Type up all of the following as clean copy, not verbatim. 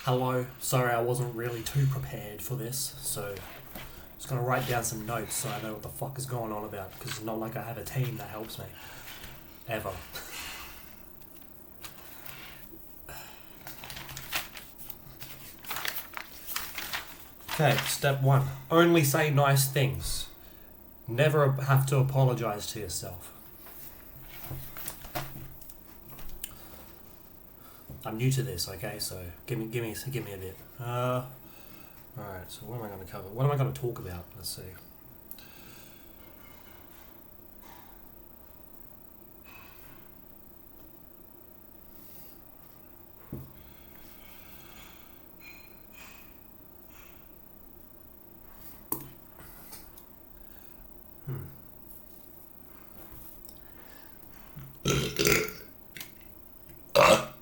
Hello, sorry I wasn't really too prepared for this, so just gonna write down some notes so I know what the fuck is going on about, because it's not like I have a team that helps me. Ever. Okay, step 1. Only say nice things. Never have to apologize to yourself. I'm new to this, okay, so give me a bit. Alright, so what am I going to cover? What am I going to talk about? Let's see.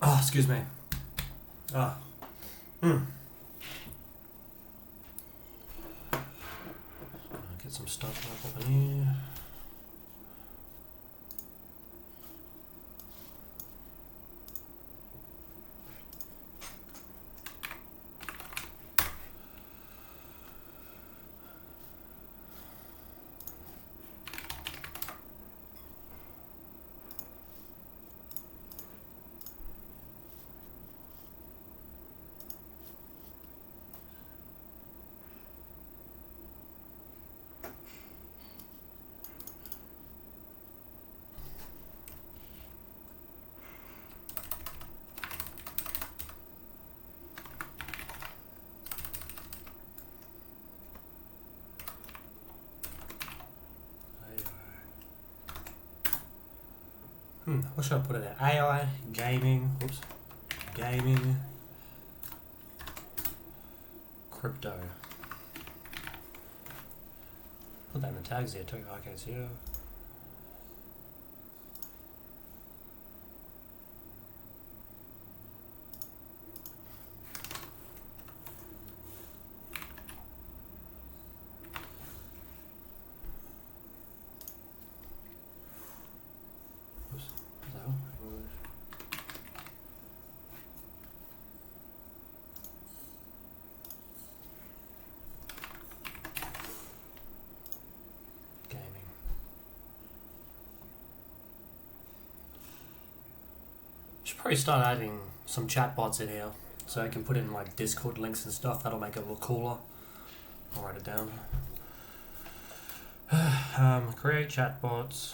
Oh, excuse me. Get some stuff up in here. What should I put it at? AI, gaming, gaming, crypto. Put that in the tags there too. Okay, so yeah. Probably start adding some chatbots in here so I can put in like Discord links and stuff. That'll make it look cooler. I'll write it down. Create chatbots.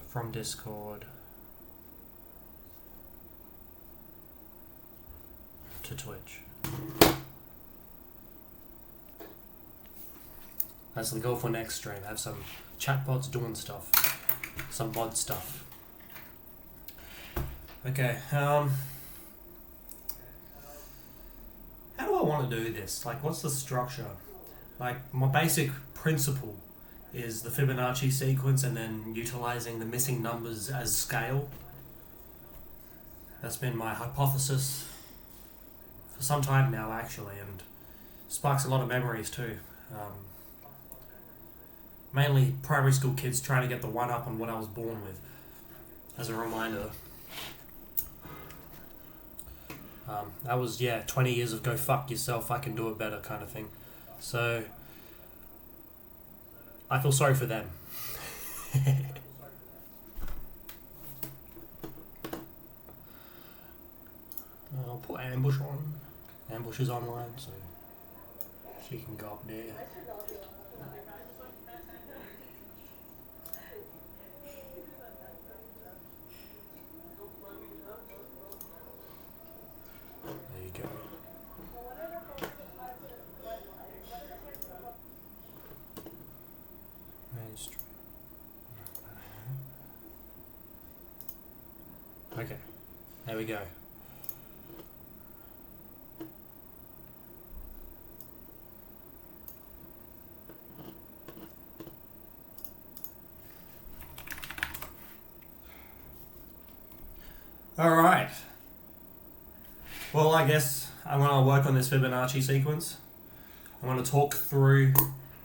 From Discord to Twitch. That's the goal for next stream. Have some chatbots doing stuff. Some bod stuff. Okay, how do I want to do this? Like, what's the structure? Like, my basic principle is the Fibonacci sequence and then utilizing the missing numbers as scale. That's been my hypothesis for some time now, actually, and sparks a lot of memories too. Mainly primary school kids trying to get the one up on what I was born with, as a reminder. That was, 20 years of go fuck yourself, I can do it better kind of thing. So, I feel sorry for them. I'll put Ambush on. Ambush is online, so she can go up there. Okay, there we go. Alright. Well, I guess I'm going to work on this Fibonacci sequence. I'm going to talk through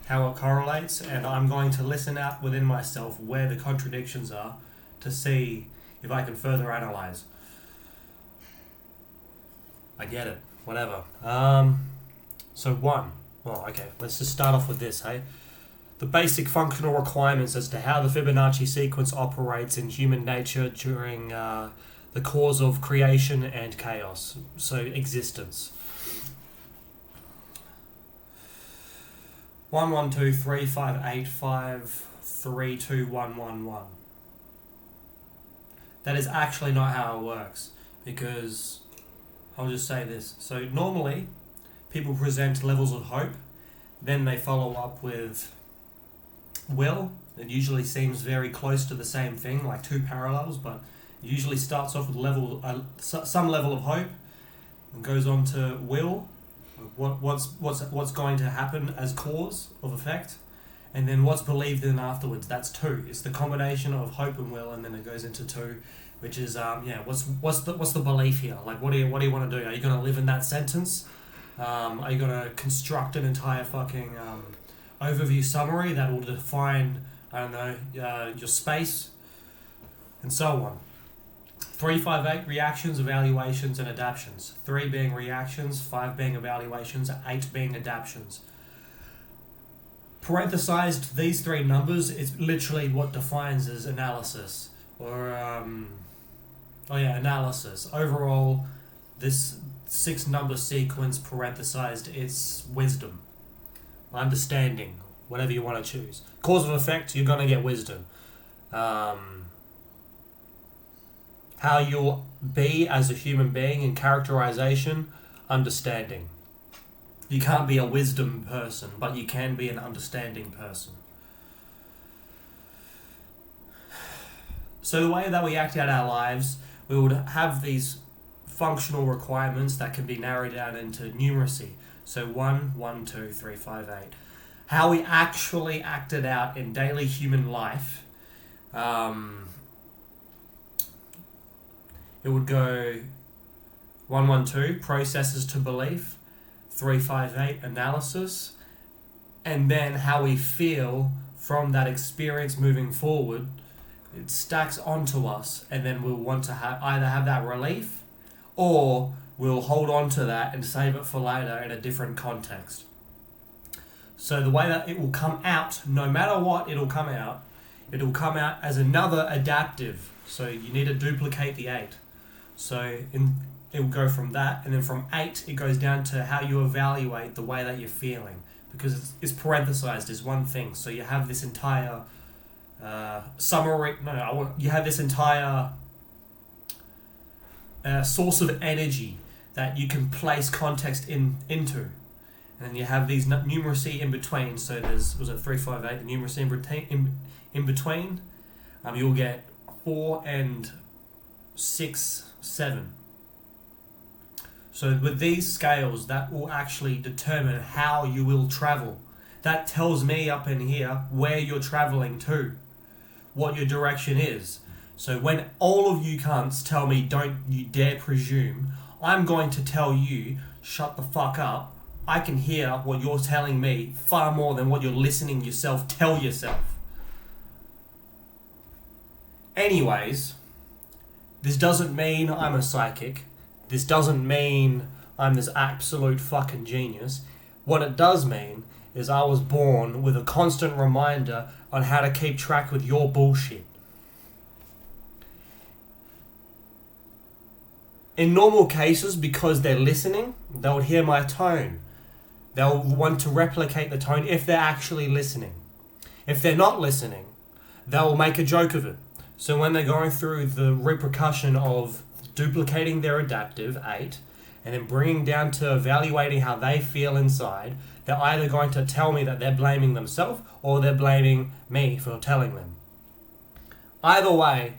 how it correlates, and I'm going to listen out within myself where the contradictions are to see if I can further analyze. I get it. Whatever. So 1. Well, okay, let's just start off with this, hey? The basic functional requirements as to how the Fibonacci sequence operates in human nature during the cause of creation and chaos. So existence. 1 1 2 3 5 8 5 3 2 1 1 1. That is actually not how it works, because I'll just say this. So normally people present levels of hope, then they follow up with will. It usually seems very close to the same thing, like two parallels, but it usually starts off with some level of hope and goes on to will. What's going to happen as cause of effect, and then what's believed in afterwards. That's 2. It's the combination of hope and will, and then it goes into 2, which is what's the belief here? Like, what do you want to do? Are you going to live in that sentence? Are you going to construct an entire fucking overview summary that will define, I don't know, your space, and so on. 3, 5, 8, reactions, evaluations, and adaptions. 3 being reactions, 5 being evaluations, 8 being adaptions. Parenthesized, these 3 numbers is literally what defines as analysis. Or, analysis. Overall, this 6-number sequence parenthesized, it's wisdom. Understanding, whatever you want to choose. Cause and effect, you're going to get wisdom. How you'll be as a human being in characterization, understanding. You can't be a wisdom person, but you can be an understanding person. So the way that we act out our lives, we would have these functional requirements that can be narrowed down into numeracy. So 1, 1, 2, 3, 5, 8. How we actually act it out in daily human life, it would go 1, 1, 2, processes to belief, 3, 5, 8, analysis, and then how we feel from that experience moving forward. It stacks onto us, and then we'll want to either have that relief, or we'll hold on to that and save it for later in a different context. So the way that it will come out, no matter what, it'll come out as another adaptive. So you need to duplicate the 8. So it will go from that, and then from 8 it goes down to how you evaluate the way that you're feeling, because it's parenthesized as one thing. So you have this entire you have this entire source of energy that you can place context into, and then you have these numeracy in between. So there's 3, 5, 8, the numeracy in between. You'll get 4 and 6, 7. So with these scales, that will actually determine how you will travel. That tells me up in here where you're traveling to, what your direction is. So when all of you cunts tell me don't you dare presume, I'm going to tell you shut the fuck up. I can hear what you're telling me far more than what you're listening yourself tell yourself. Anyways, this doesn't mean I'm a psychic. This doesn't mean I'm this absolute fucking genius. What it does mean is I was born with a constant reminder on how to keep track with your bullshit. In normal cases, because they're listening, they'll hear my tone. They'll want to replicate the tone if they're actually listening. If they're not listening, they'll make a joke of it. So when they're going through the repercussion of duplicating their adaptive, 8, and then bringing down to evaluating how they feel inside, they're either going to tell me that they're blaming themselves or they're blaming me for telling them. Either way,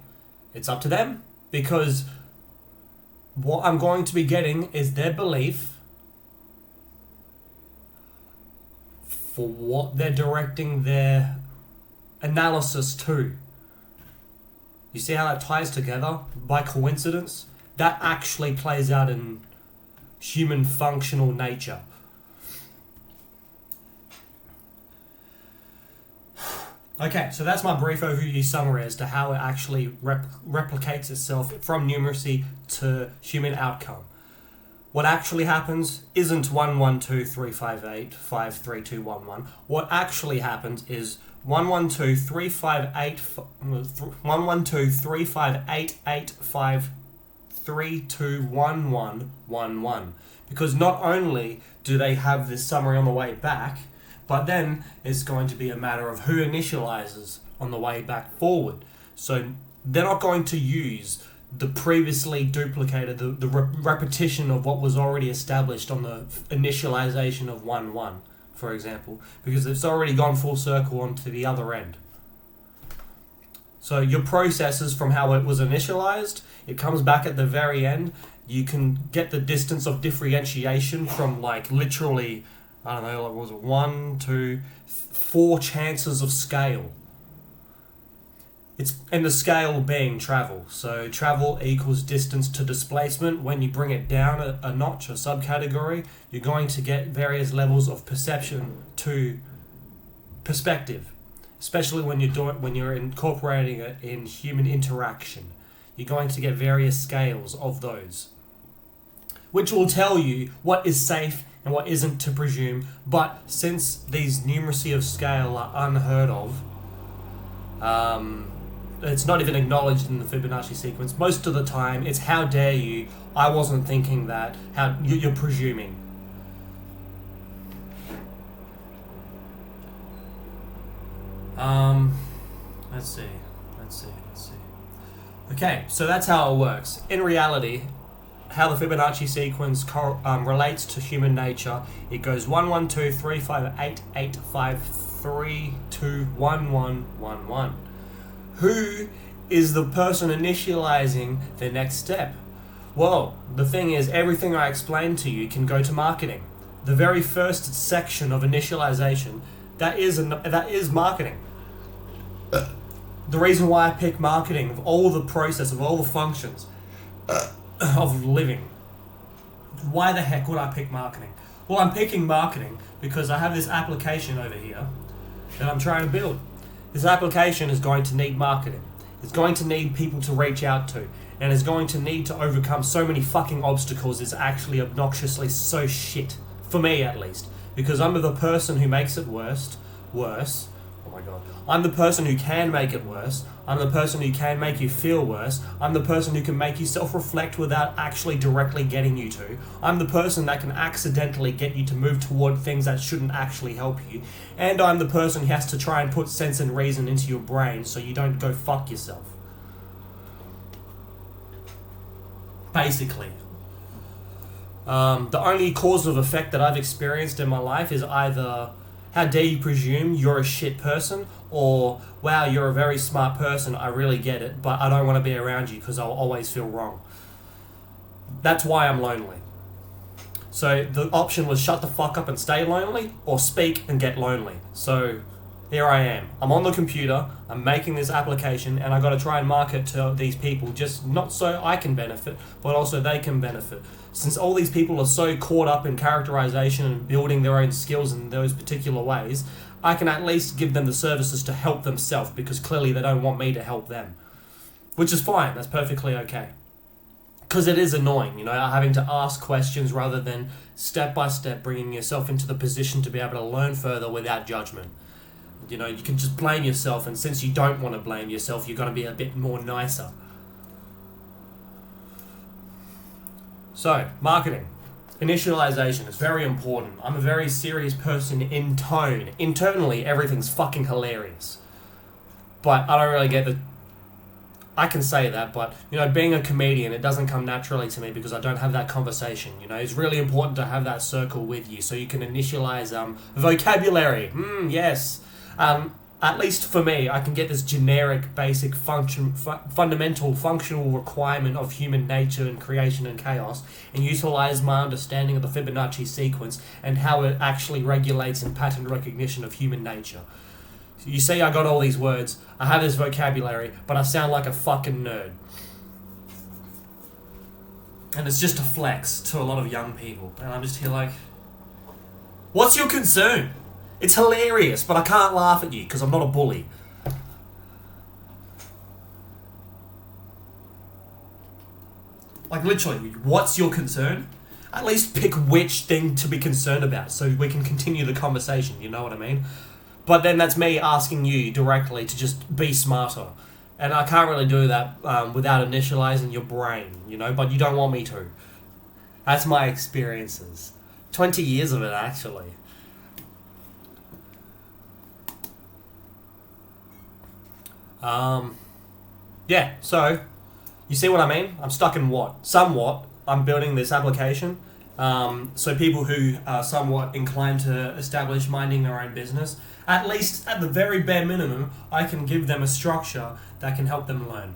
it's up to them, because what I'm going to be getting is their belief for what they're directing their analysis to. You see how that ties together by coincidence? That actually plays out in human functional nature. Okay, so that's my brief overview summary as to how it actually replicates itself from numeracy to human outcome. What actually happens isn't 11235853211. What actually happens is 112358853211111. Because not only do they have this summary on the way back, but then it's going to be a matter of who initializes on the way back forward. So they're not going to use the previously duplicated, the repetition of what was already established on the initialization of 1-1, for example, because it's already gone full circle onto the other end. So your processes from how it was initialized, it comes back at the very end. You can get the distance of differentiation from like literally, I don't know, what was it, 1 to 4 chances of scale. And the scale being travel. So travel equals distance to displacement. When you bring it down a notch, a subcategory, you're going to get various levels of perception to perspective, especially when you're incorporating it in human interaction. You're going to get various scales of those, which will tell you what is safe and what isn't to presume. But since these numeracy of scale are unheard of, it's not even acknowledged in the Fibonacci sequence. Most of the time, it's how dare you, I wasn't thinking that, how you're presuming. Let's see. Okay, so that's how it works. In reality, how the Fibonacci sequence relates to human nature, it goes 1, 1, 2, 3, 5, 8, 8, 5, 3, 2, 1, 1, 1, 1. Who is the person initializing the next step? Well, the thing is, everything I explained to you can go to marketing. The very first section of initialization, that is marketing. The reason why I pick marketing, of all the process, of all the functions of living, why the heck would I pick marketing? Well, I'm picking marketing because I have this application over here that I'm trying to build. This application is going to need marketing. It's going to need people to reach out to. And it's going to need to overcome so many fucking obstacles. It's actually obnoxiously so shit. For me, at least. Because I'm the person who makes it worse. Oh my god. I'm the person who can make it worse. I'm the person who can make you feel worse. I'm the person who can make you self-reflect without actually directly getting you to. I'm the person that can accidentally get you to move toward things that shouldn't actually help you. And I'm the person who has to try and put sense and reason into your brain so you don't go fuck yourself. Basically. The only cause of effect that I've experienced in my life is either, how dare you presume you're a shit person, or wow, you're a very smart person, I really get it, but I don't want to be around you because I'll always feel wrong. That's why I'm lonely. So the option was shut the fuck up and stay lonely, or speak and get lonely. So here I am. I'm on the computer, I'm making this application, and I got to try and market to these people, just not so I can benefit, but also they can benefit. Since all these people are so caught up in characterization and building their own skills in those particular ways, I can at least give them the services to help themselves, because clearly they don't want me to help them. Which is fine, that's perfectly okay. Because it is annoying, having to ask questions rather than step by step bringing yourself into the position to be able to learn further without judgment. You can just blame yourself, and since you don't want to blame yourself, you're going to be a bit more nicer. So, marketing. Initialization is very important. I'm a very serious person in tone. Internally, everything's fucking hilarious. But I don't really get I can say that, but, being a comedian, it doesn't come naturally to me because I don't have that conversation. It's really important to have that circle with you so you can initialize vocabulary. Yes. At least for me, I can get this generic, basic, fundamental, functional requirement of human nature and creation and chaos, and utilize my understanding of the Fibonacci sequence and how it actually regulates and pattern recognition of human nature. So you see, I got all these words, I have this vocabulary, but I sound like a fucking nerd. And it's just a flex to a lot of young people, and I'm just here like, what's your concern? It's hilarious, but I can't laugh at you because I'm not a bully. Like, literally, what's your concern? At least pick which thing to be concerned about so we can continue the conversation, you know what I mean? But then that's me asking you directly to just be smarter. And I can't really do that without initializing your brain, you know, but you don't want me to. That's my experiences. 20 years of it, actually. Yeah, so, you see what I mean? I'm stuck in what? Somewhat, I'm building this application. So people who are somewhat inclined to establish minding their own business, at least at the very bare minimum, I can give them a structure that can help them learn.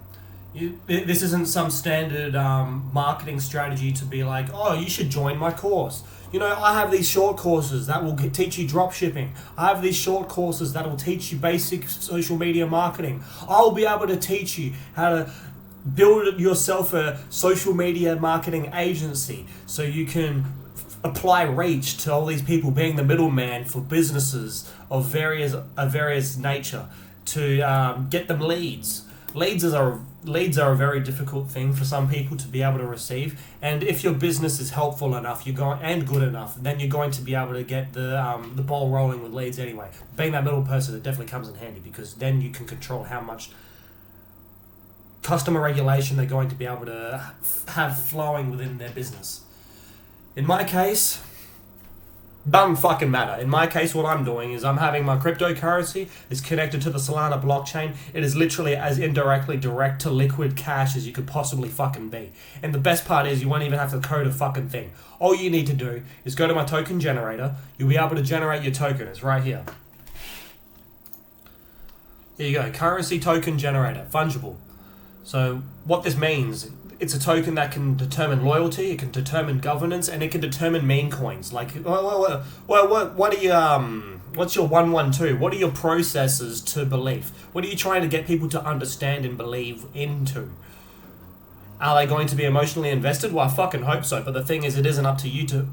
This isn't some standard marketing strategy to be like, oh, you should join my course. You know, I have these short courses that will teach you drop shipping. I have these short courses that will teach you basic social media marketing. I'll be able to teach you how to build yourself a social media marketing agency so you can apply reach to all these people, being the middleman for businesses of various nature to get them leads. Leads are a very difficult thing for some people to be able to receive, and if your business is helpful enough, and good enough, then you're going to be able to get the ball rolling with leads anyway. Being that middle person, it definitely comes in handy because then you can control how much customer regulation they're going to be able to have flowing within their business. In my case, doesn't fucking matter. In my case, what I'm doing is I'm having my cryptocurrency is connected to the Solana blockchain. It is literally as indirectly direct to liquid cash as you could possibly fucking be. And the best part is you won't even have to code a fucking thing. All you need to do is go to my token generator. You'll be able to generate your token. It's right here. Here you go. Currency token generator. Fungible. So what this means, it's a token that can determine loyalty, it can determine governance, and it can determine meme coins. Like, what are you, what's your 112? What are your processes to belief? What are you trying to get people to understand and believe into? Are they going to be emotionally invested? Well, I fucking hope so. But the thing is, it isn't up to you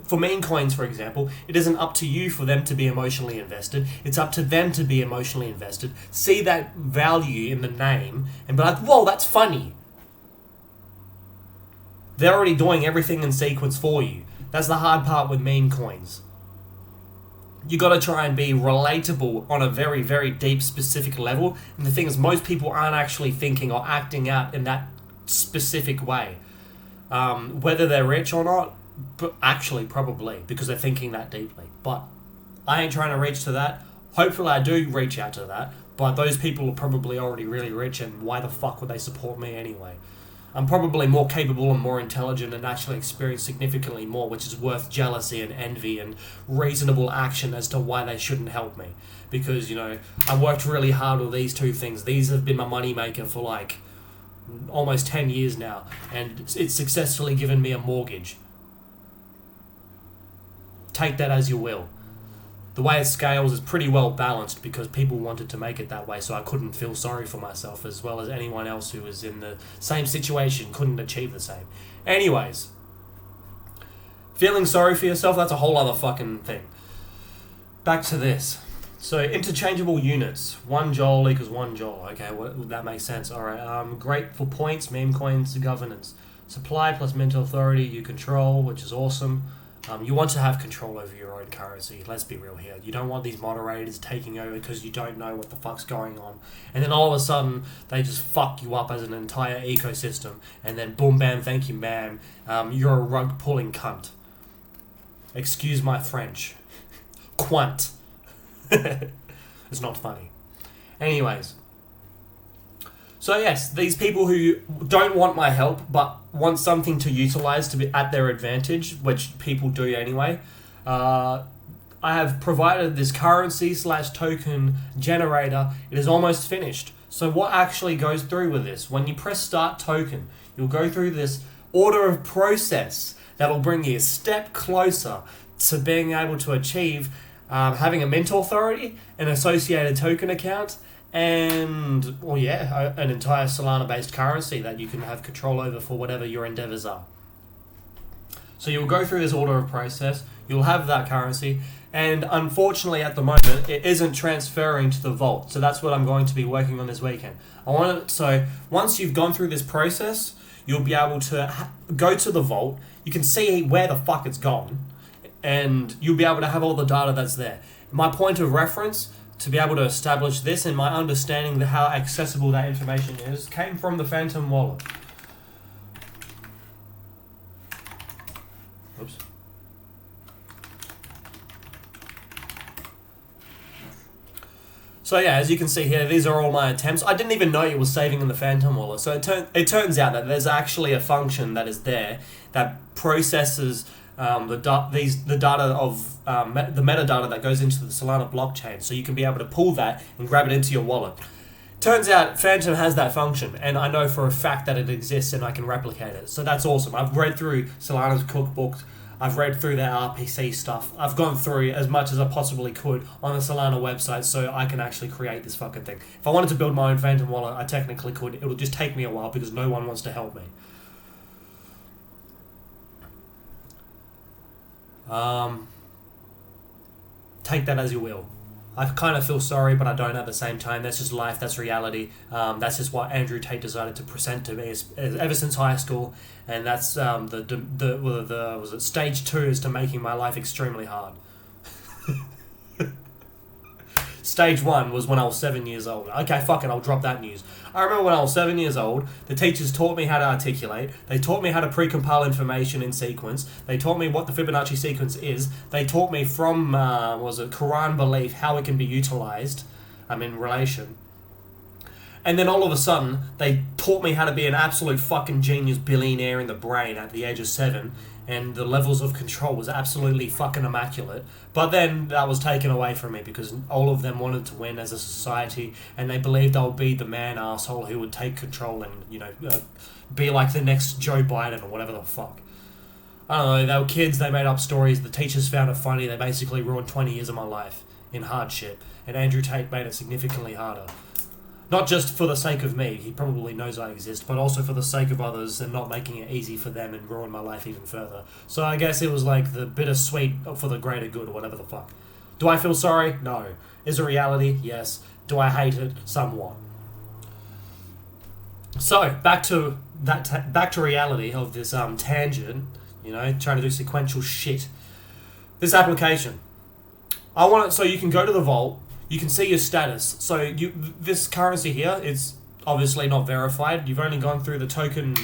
for meme coins, for example, it isn't up to you for them to be emotionally invested. It's up to them to be emotionally invested. See that value in the name and be like, whoa, that's funny. They're already doing everything in sequence for you. That's the hard part with meme coins. You got to try and be relatable on a very, very deep, specific level. And the thing is, most people aren't actually thinking or acting out in that specific way, whether they're rich or not, but actually probably because they're thinking that deeply. But I ain't trying to reach to that. Hopefully I do reach out to that, but those people are probably already really rich, and why the fuck would they support me anyway? I'm probably more capable and more intelligent and actually experience significantly more, which is worth jealousy and envy and reasonable action as to why they shouldn't help me. Because, you know, I worked really hard with these two things. These have been my moneymaker for like almost 10 years now, and it's successfully given me a mortgage. Take that as you will. The way it scales is pretty well balanced because people wanted to make it that way, so I couldn't feel sorry for myself, as well as anyone else who was in the same situation couldn't achieve the same. Anyways, feeling sorry for yourself, that's a whole other fucking thing. Back to this. So, interchangeable units. 1 JAL equals 1 JAL. Okay, that makes sense. Alright, great for points, meme coins, governance. Supply plus mental authority you control, which is awesome. You want to have control over your own currency. Let's be real here. You don't want these moderators taking over because you don't know what the fuck's going on. And then all of a sudden, they just fuck you up as an entire ecosystem. And then boom, bam, thank you, ma'am. You're a rug-pulling cunt. Excuse my French. Quant. It's not funny. Anyways. So yes, these people who don't want my help but want something to utilize to be at their advantage, which people do anyway, I have provided this currency/token generator. It is almost finished. So what actually goes through with this? When you press start token, you'll go through this order of process that will bring you a step closer to being able to achieve having a mental authority, an associated token account, and, well, yeah, an entire Solana-based currency that you can have control over for whatever your endeavors are. So you'll go through this order of process, you'll have that currency, and unfortunately at the moment it isn't transferring to the vault. So that's what I'm going to be working on this weekend. So once you've gone through this process, you'll be able to go to the vault. You can see where the fuck it's gone, and you'll be able to have all the data that's there. My point of reference to be able to establish this and my understanding of how accessible that information is came from the Phantom wallet. Oops. So yeah, as you can see here, these are all my attempts. I didn't even know it was saving in the Phantom wallet. So it turns out that there's actually a function that is there that processes the data of the metadata that goes into the Solana blockchain. So you can be able to pull that and grab it into your wallet. Turns out Phantom has that function, and I know for a fact that it exists and I can replicate it. So that's awesome. I've read through Solana's cookbook. I've read through their RPC stuff. I've gone through as much as I possibly could on the Solana website so I can actually create this fucking thing. If I wanted to build my own Phantom wallet, I technically could. It would just take me a while because no one wants to help me. Take that as you will. I kind of feel sorry, but I don't at the same time. That's just life. That's reality. That's just what Andrew Tate decided to present to me ever since high school, and that's was it stage 2 is to making my life extremely hard. Stage 1 was when I was 7 years old. Okay, fuck it, I'll drop that news. I remember when I was 7 years old, the teachers taught me how to articulate. They taught me how to pre-compile information in sequence. They taught me what the Fibonacci sequence is. They taught me from, Quran belief, how it can be utilized, in relation. And then all of a sudden, they taught me how to be an absolute fucking genius billionaire in the brain at the age of 7. And the levels of control was absolutely fucking immaculate. But then that was taken away from me because all of them wanted to win as a society, and they believed I would be the man asshole who would take control and, be like the next Joe Biden or whatever the fuck. I don't know, they were kids, they made up stories, the teachers found it funny, they basically ruined 20 years of my life in hardship. And Andrew Tate made it significantly harder. Not just for the sake of me, he probably knows I exist, but also for the sake of others and not making it easy for them and ruin my life even further. So I guess it was like the bittersweet for the greater good or whatever the fuck. Do I feel sorry? No. Is it reality? Yes. Do I hate it? Somewhat. So, back to reality of this tangent, trying to do sequential shit. This application. I want it so you can go to the vault. You can see your status. So this currency here is obviously not verified. You've only gone through the token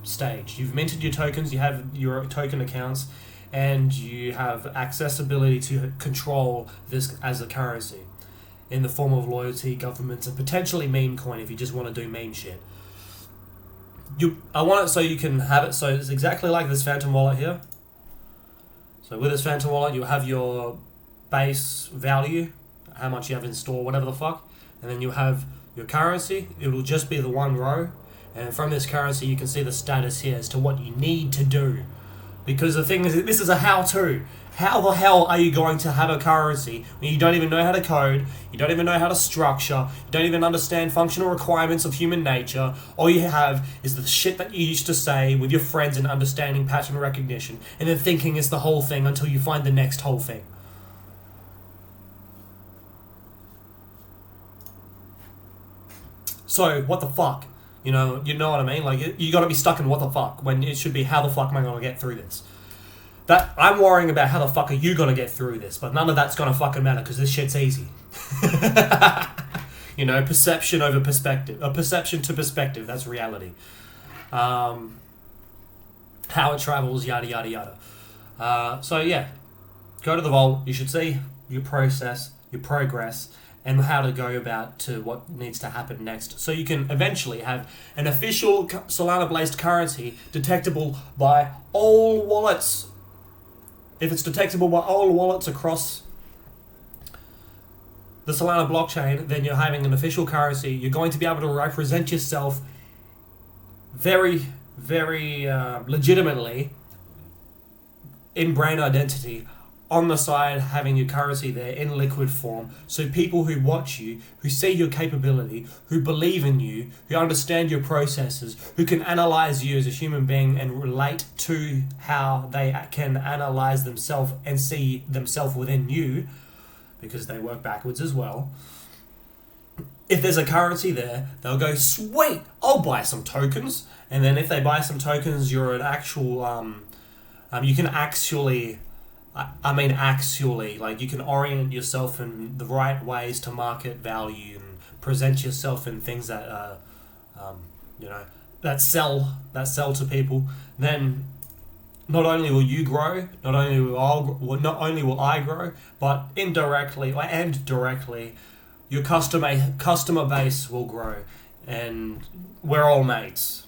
stage. You've minted your tokens, you have your token accounts, and you have accessibility to control this as a currency in the form of loyalty, governments, and potentially meme coin if you just want to do meme shit. I want it so you can have it so it's exactly like this Phantom wallet here. So with this Phantom wallet, you'll have your base value, how much you have in store, whatever the fuck, and then you have your currency. It'll just be the one row, and from this currency you can see the status here as to what you need to do, because the thing is, this is a how-to. How the hell are you going to have a currency when you don't even know how to code, you don't even know how to structure, you don't even understand functional requirements of human nature? All you have is the shit that you used to say with your friends and understanding pattern recognition, and then thinking it's the whole thing until you find the next whole thing. So, what the fuck? You know what I mean? Like, you gotta be stuck in what the fuck, when it should be how the fuck am I gonna get through this? That I'm worrying about how the fuck are you gonna get through this, but none of that's gonna fucking matter, because this shit's easy. Perception over perspective. Perception to perspective, that's reality. How it travels, yada, yada, yada. So, yeah. Go to the vault, you should see your process, your progress, and how to go about to what needs to happen next. So you can eventually have an official Solana-based currency detectable by all wallets. If it's detectable by all wallets across the Solana blockchain, then you're having an official currency. You're going to be able to represent yourself very, very legitimately in brand identity, on the side having your currency there in liquid form, so people who watch you, who see your capability, who believe in you, who understand your processes, who can analyze you as a human being and relate to how they can analyze themselves and see themselves within you, because they work backwards as well, if there's a currency there, they'll go, sweet, I'll buy some tokens. And then if they buy some tokens, you're an actual, you can actually, like you can orient yourself in the right ways to market value and present yourself in things that, that sell to people. Then not only will you grow, not only will I grow, but indirectly and directly, your customer base will grow, and we're all mates.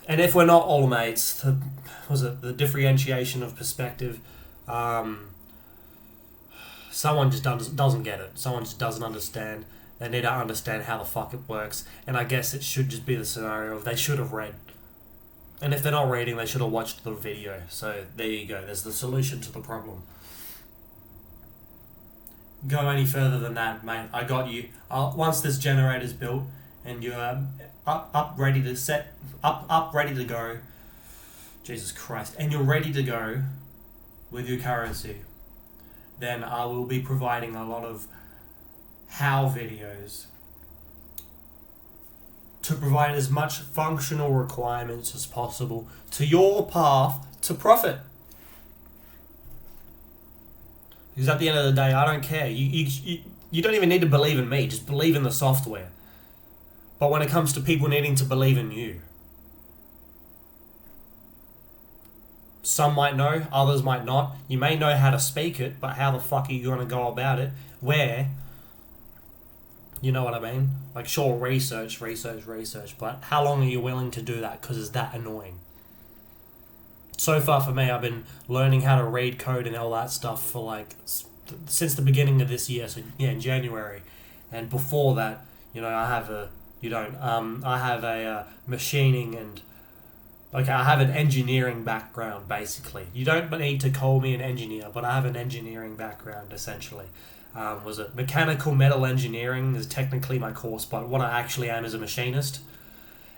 And if we're not all mates, the differentiation of perspective, someone just doesn't get it. Someone just doesn't understand. They need to understand how the fuck it works. And I guess it should just be the scenario of they should have read. And if they're not reading, they should have watched the video. So there you go. There's the solution to the problem. Go any further than that, mate. I got you. Once this generator's built and you're ready to go. Jesus Christ. And you're ready to go with your currency. Then I will be providing a lot of how videos to provide as much functional requirements as possible to your path to profit. Because at the end of the day, I don't care. You don't even need to believe in me. Just believe in the software. But when it comes to people needing to believe in you, some might know, others might not. You may know how to speak it, but how the fuck are you going to go about it? Where? You know what I mean? Like, sure, research, but how long are you willing to do that? Because it's that annoying. So far for me, I've been learning how to read code and all that stuff for since the beginning of this year, so yeah, in January. And before that, I have a machining and I have an engineering background, basically. You don't need to call me an engineer, but I have an engineering background, essentially. Was it mechanical metal engineering is technically my course, but what I actually am is a machinist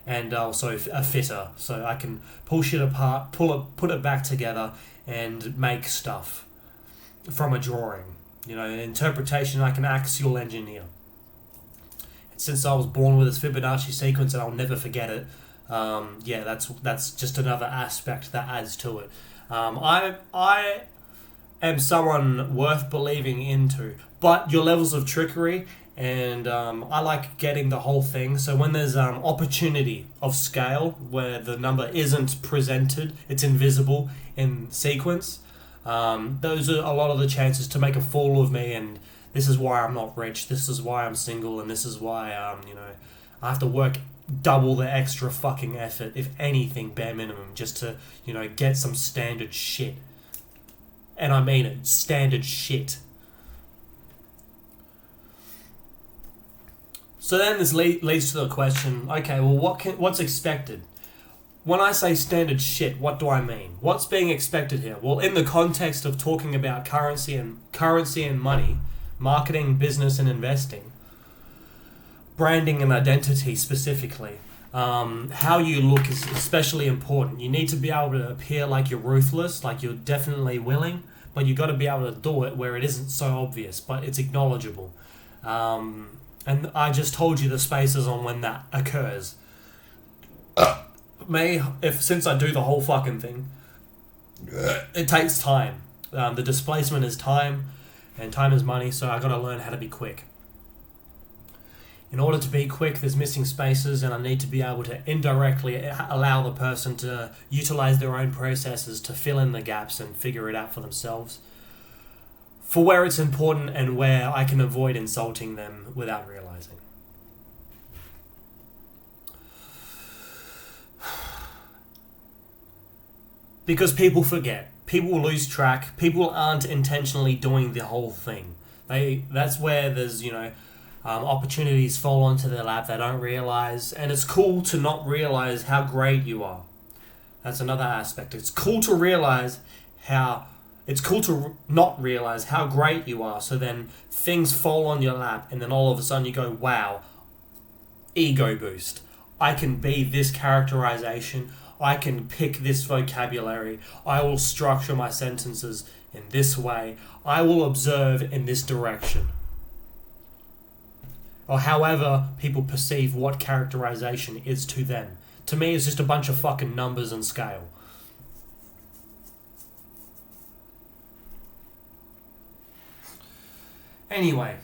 and also a fitter, so I can pull shit apart, put it back together and make stuff from a drawing. Interpretation, like an axial engineer. And since I was born with this Fibonacci sequence and I'll never forget it, that's just another aspect that adds to it. I am someone worth believing into, but your levels of trickery and I like getting the whole thing. So when there's opportunity of scale where the number isn't presented, it's invisible in sequence, those are a lot of the chances to make a fool of me. And this is why I'm not rich, this is why I'm single, and this is why I have to work double the extra fucking effort, if anything, bare minimum, just to get some standard shit. And I mean it, standard shit. So then this leads to the question, okay, well, what's expected? When I say standard shit, what do I mean? What's being expected here? Well, in the context of talking about currency and money, marketing, business, and investing, branding and identity specifically, how you look is especially important. You need to be able to appear like you're ruthless, like you're definitely willing, but you got to be able to do it where it isn't so obvious, but it's acknowledgeable. And I just told you the spaces on when that occurs. Since I do the whole fucking thing, it takes time. The displacement is time, and time is money, so I got to learn how to be quick. In order to be quick, there's missing spaces, and I need to be able to indirectly allow the person to utilize their own processes to fill in the gaps and figure it out for themselves, for where it's important and where I can avoid insulting them without realizing. Because people forget. People lose track. People aren't intentionally doing the whole thing. That's where there's, opportunities fall onto their lap they don't realize. And it's cool to not realize how great you are. That's another aspect. It's cool to not realize how great you are. So then things fall on your lap and then all of a sudden you go, wow, ego boost. I can be this characterization. I can pick this vocabulary. I will structure my sentences in this way. I will observe in this direction. or however people perceive what characterization is to them. To me, it's just a bunch of fucking numbers and scale. Anyway,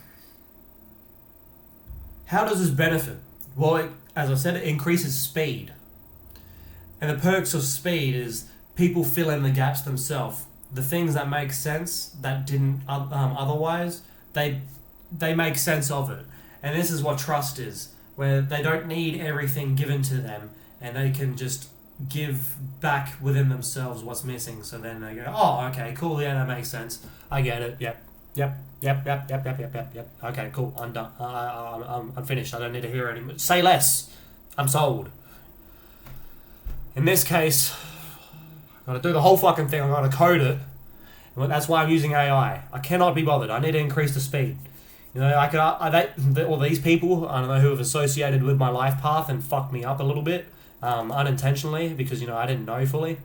how does this benefit? Well, as I said, it increases speed. And the perks of speed is people fill in the gaps themselves. The things that make sense that didn't otherwise, they make sense of it. And this is what trust is, where they don't need everything given to them, and they can just give back within themselves what's missing. So then they go, oh, okay, cool, yeah, that makes sense. I get it, yep. Okay, cool, I'm done. I'm finished. I don't need to hear anymore. Say less. I'm sold. In this case, I've got to do the whole fucking thing. I've got to code it. And that's why I'm using AI. I cannot be bothered. I need to increase the speed. You know, these people, I don't know, who have associated with my life path and fucked me up a little bit, unintentionally, because, you know, I didn't know fully.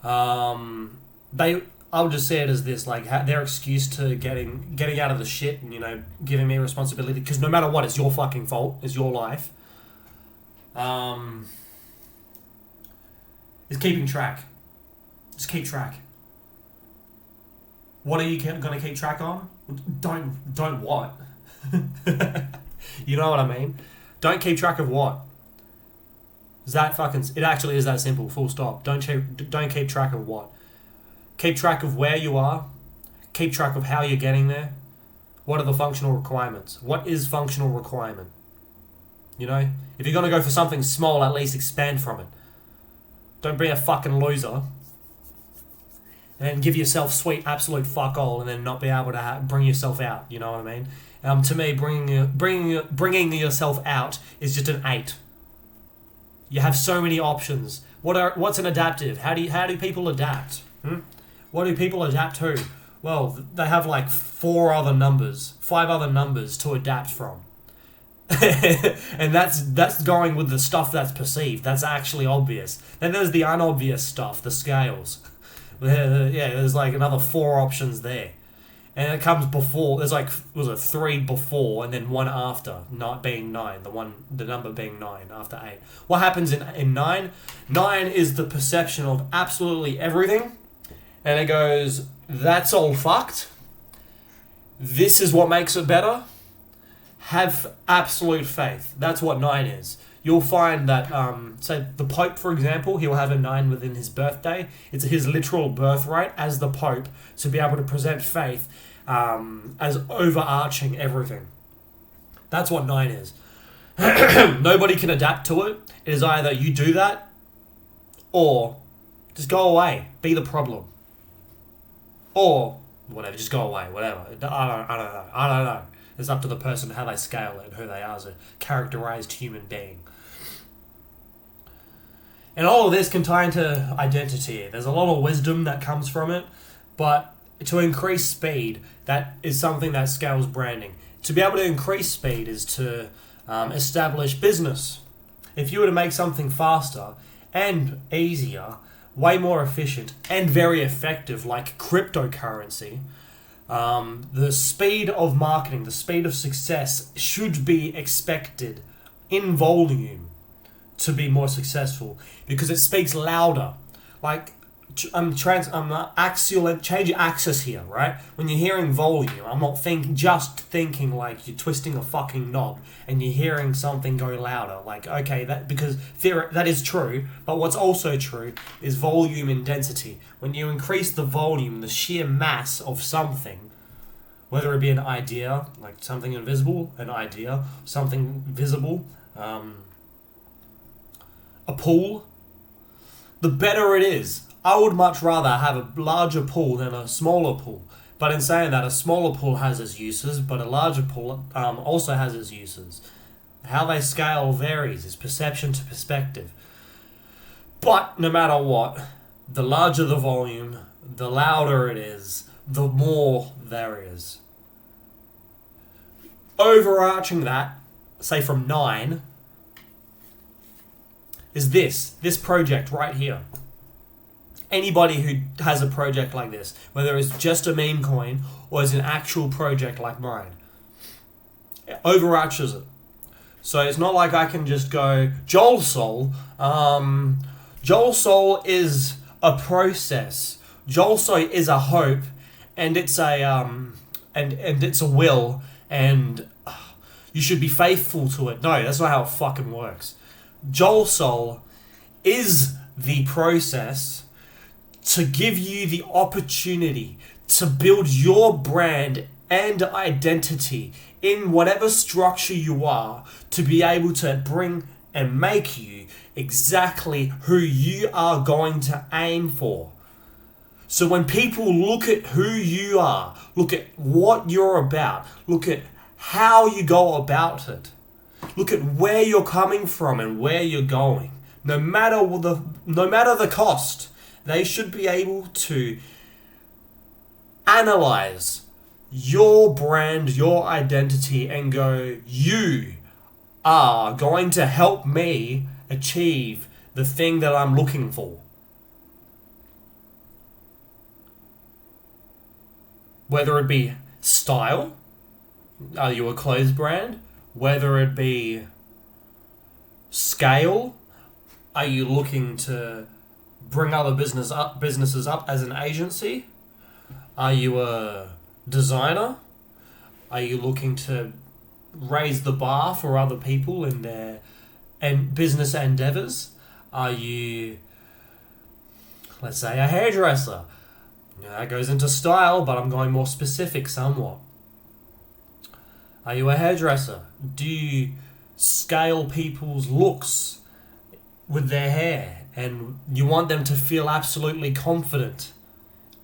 I would just see it as this, like, their excuse to getting out of the shit and, you know, giving me responsibility, because no matter what, it's your fucking fault, it's your life. Is keeping track. Just keep track. What are you going to keep track on? Don't what? You know what I mean? Don't keep track of what? Is that fucking... It actually is that simple, full stop. Don't keep track of what? Keep track of where you are. Keep track of how you're getting there. What are the functional requirements? What is functional requirement? You know? If you're going to go for something small, at least expand from it. Don't be a fucking loser and then give yourself sweet absolute fuck all and then not be able to bring yourself out. You know what I mean? To me, bringing yourself out is just an 8. You have so many options. What's an adaptive? How do people adapt? What do people adapt to? Well, they have like 5 other numbers to adapt from. And that's going with the stuff that's perceived. That's actually obvious. Then there's the unobvious stuff, the scales. There's like another 4 options there. And it comes before, there's like, 3 before and then 1 after, not being 9, the number being 9 after 8. What happens in 9? 9 is the perception of absolutely everything. And it goes, that's all fucked. This is what makes it better. Have absolute faith. That's what 9 is. You'll find that, say, the Pope, for example, he'll have a 9 within his birthday. It's his literal birthright as the Pope to be able to present faith as overarching everything. That's what 9 is. Nobody can adapt to it. It is either you do that or just go away. Be the problem. Or whatever, just go away, whatever. I don't know. It's up to the person how they scale it and who they are as a characterized human being. And all of this can tie into identity. There's a lot of wisdom that comes from it, but to increase speed, that is something that scales branding. To be able to increase speed is to establish business. If you were to make something faster and easier, way more efficient and very effective, like cryptocurrency, the speed of marketing, the speed of success should be expected in volume to be more successful because it speaks louder. Like, change your axis here, right? When you're hearing volume, I'm not thinking like you're twisting a fucking knob and you're hearing something go louder. Like, okay, that is true, but what's also true is volume and density. When you increase the volume, the sheer mass of something, whether it be an idea, like something invisible, an idea, something visible, a pool, the better it is. I would much rather have a larger pool than a smaller pool. But in saying that, a smaller pool has its uses, but a larger pool also has its uses. How they scale varies, it's perception to perspective. But no matter what, the larger the volume, the louder it is, the more there is. Overarching that, say from 9, is this project right here. Anybody who has a project like this, whether it's just a meme coin or it's an actual project like mine, overarches it. So it's not like I can just go JAL Soul. JAL Soul is a process. JAL Soul is a hope, and it's a and it's a will, and you should be faithful to it. No, that's not how it fucking works. JAL Soul is the process to give you the opportunity to build your brand and identity in whatever structure you are, to be able to bring and make you exactly who you are going to aim for. So when people look at who you are, look at what you're about, look at how you go about it, look at where you're coming from and where you're going, no matter the cost, they should be able to analyze your brand, your identity, and go, you are going to help me achieve the thing that I'm looking for. Whether it be style, are you a clothes brand? Whether it be scale, are you looking to bring other businesses up as an agency? Are you a designer? Are you looking to raise the bar for other people in their business endeavors? Are you, let's say, a hairdresser? That goes into style, but I'm going more specific somewhat. Are you a hairdresser? Do you scale people's looks with their hair, and you want them to feel absolutely confident,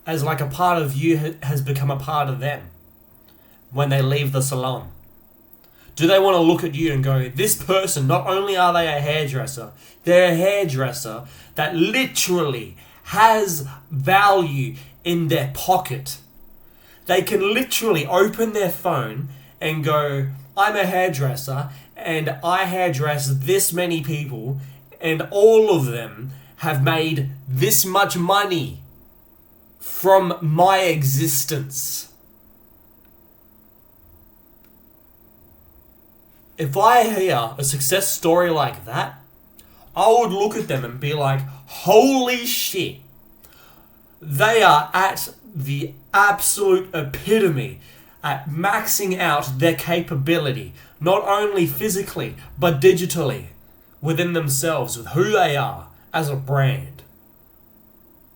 as like a part of you has become a part of them when they leave the salon? Do they want to look at you and go, this person, not only are they a hairdresser, they're a hairdresser that literally has value in their pocket. They can literally open their phone and go, I'm a hairdresser and I hairdress this many people and all of them have made this much money from my existence. If I hear a success story like that, I would look at them and be like, holy shit. They are at the absolute epitome at maxing out their capability, not only physically, but digitally, within themselves, with who they are as a brand.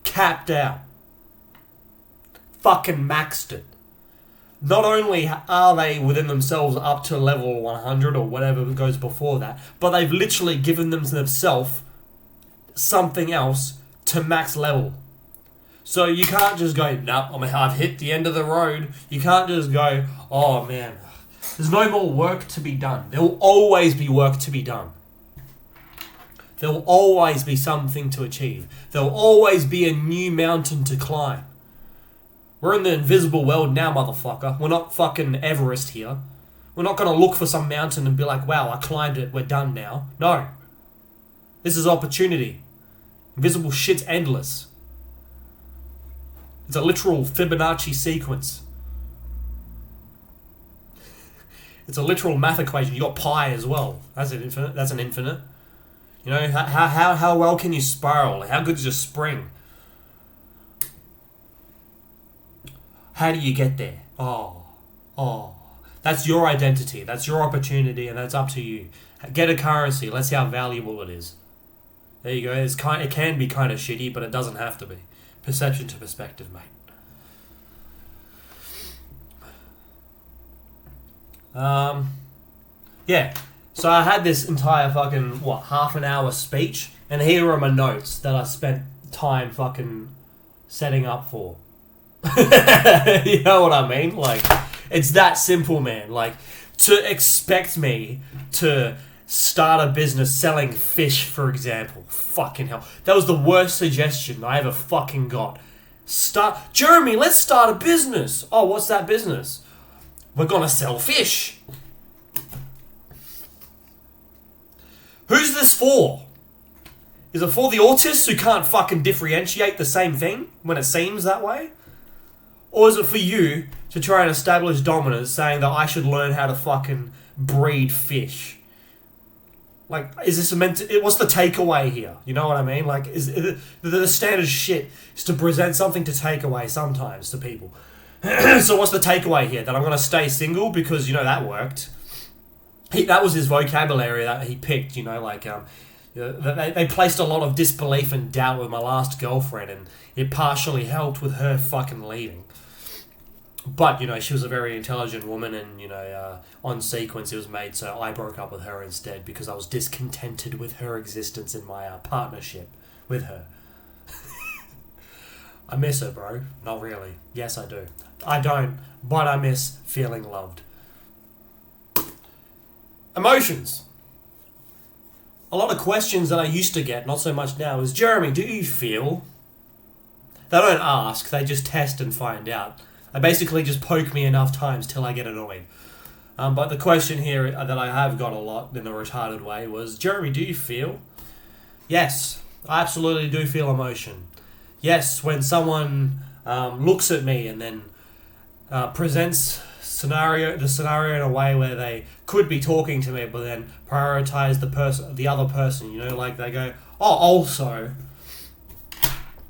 Capped out. Fucking maxed it. Not only are they within themselves up to level 100 or whatever goes before that, but they've literally given themselves something else to max level. So you can't just go, nope, I've hit the end of the road. You can't just go, oh man, there's no more work to be done. There will always be work to be done. There will always be something to achieve. There will always be a new mountain to climb. We're in the invisible world now, motherfucker. We're not fucking Everest here. We're not going to look for some mountain and be like, wow, I climbed it, we're done now. No. This is opportunity. Invisible shit's endless. It's a literal Fibonacci sequence. It's a literal math equation. You got pi as well. That's an infinite. That's an infinite. You know, how well can you spiral? How good is your spring? How do you get there? Oh. That's your identity. That's your opportunity, and that's up to you. Get a currency. Let's see how valuable it is. There you go. It can be kind of shitty, but it doesn't have to be. Perception to perspective, mate. Yeah. So I had this entire fucking, half an hour speech, and here are my notes that I spent time fucking setting up for. You know what I mean? Like, it's that simple, man. Like, to expect me to start a business selling fish, for example. Fucking hell. That was the worst suggestion I ever fucking got. Jeremy, let's start a business. Oh, what's that business? We're gonna sell fish. Who's this for? Is it for the autists who can't fucking differentiate the same thing when it seems that way? Or is it for you to try and establish dominance, saying that I should learn how to fucking breed fish. Like, is this what's the takeaway here? You know what I mean? Like, the standard shit is to present something to take away sometimes to people. So what's the takeaway here? That I'm going to stay single because, you know, that worked. That was his vocabulary that he picked, you know, like, they placed a lot of disbelief and doubt with my last girlfriend, and it partially helped with her fucking leaving. But, you know, she was a very intelligent woman, and, you know, on sequence it was made so I broke up with her instead because I was discontented with her existence in my partnership with her. I miss her, bro. Not really. Yes, I do. I don't, but I miss feeling loved. Emotions. A lot of questions that I used to get, not so much now, is, Jeremy, do you feel? They don't ask, they just test and find out. They basically just poke me enough times till I get annoyed. But the question here that I have got a lot in a retarded way was, Jeremy, do you feel? Yes, I absolutely do feel emotion. Yes, when someone looks at me and then presents the scenario in a way where they could be talking to me, but then prioritize the other person. You know, like they go, oh, also,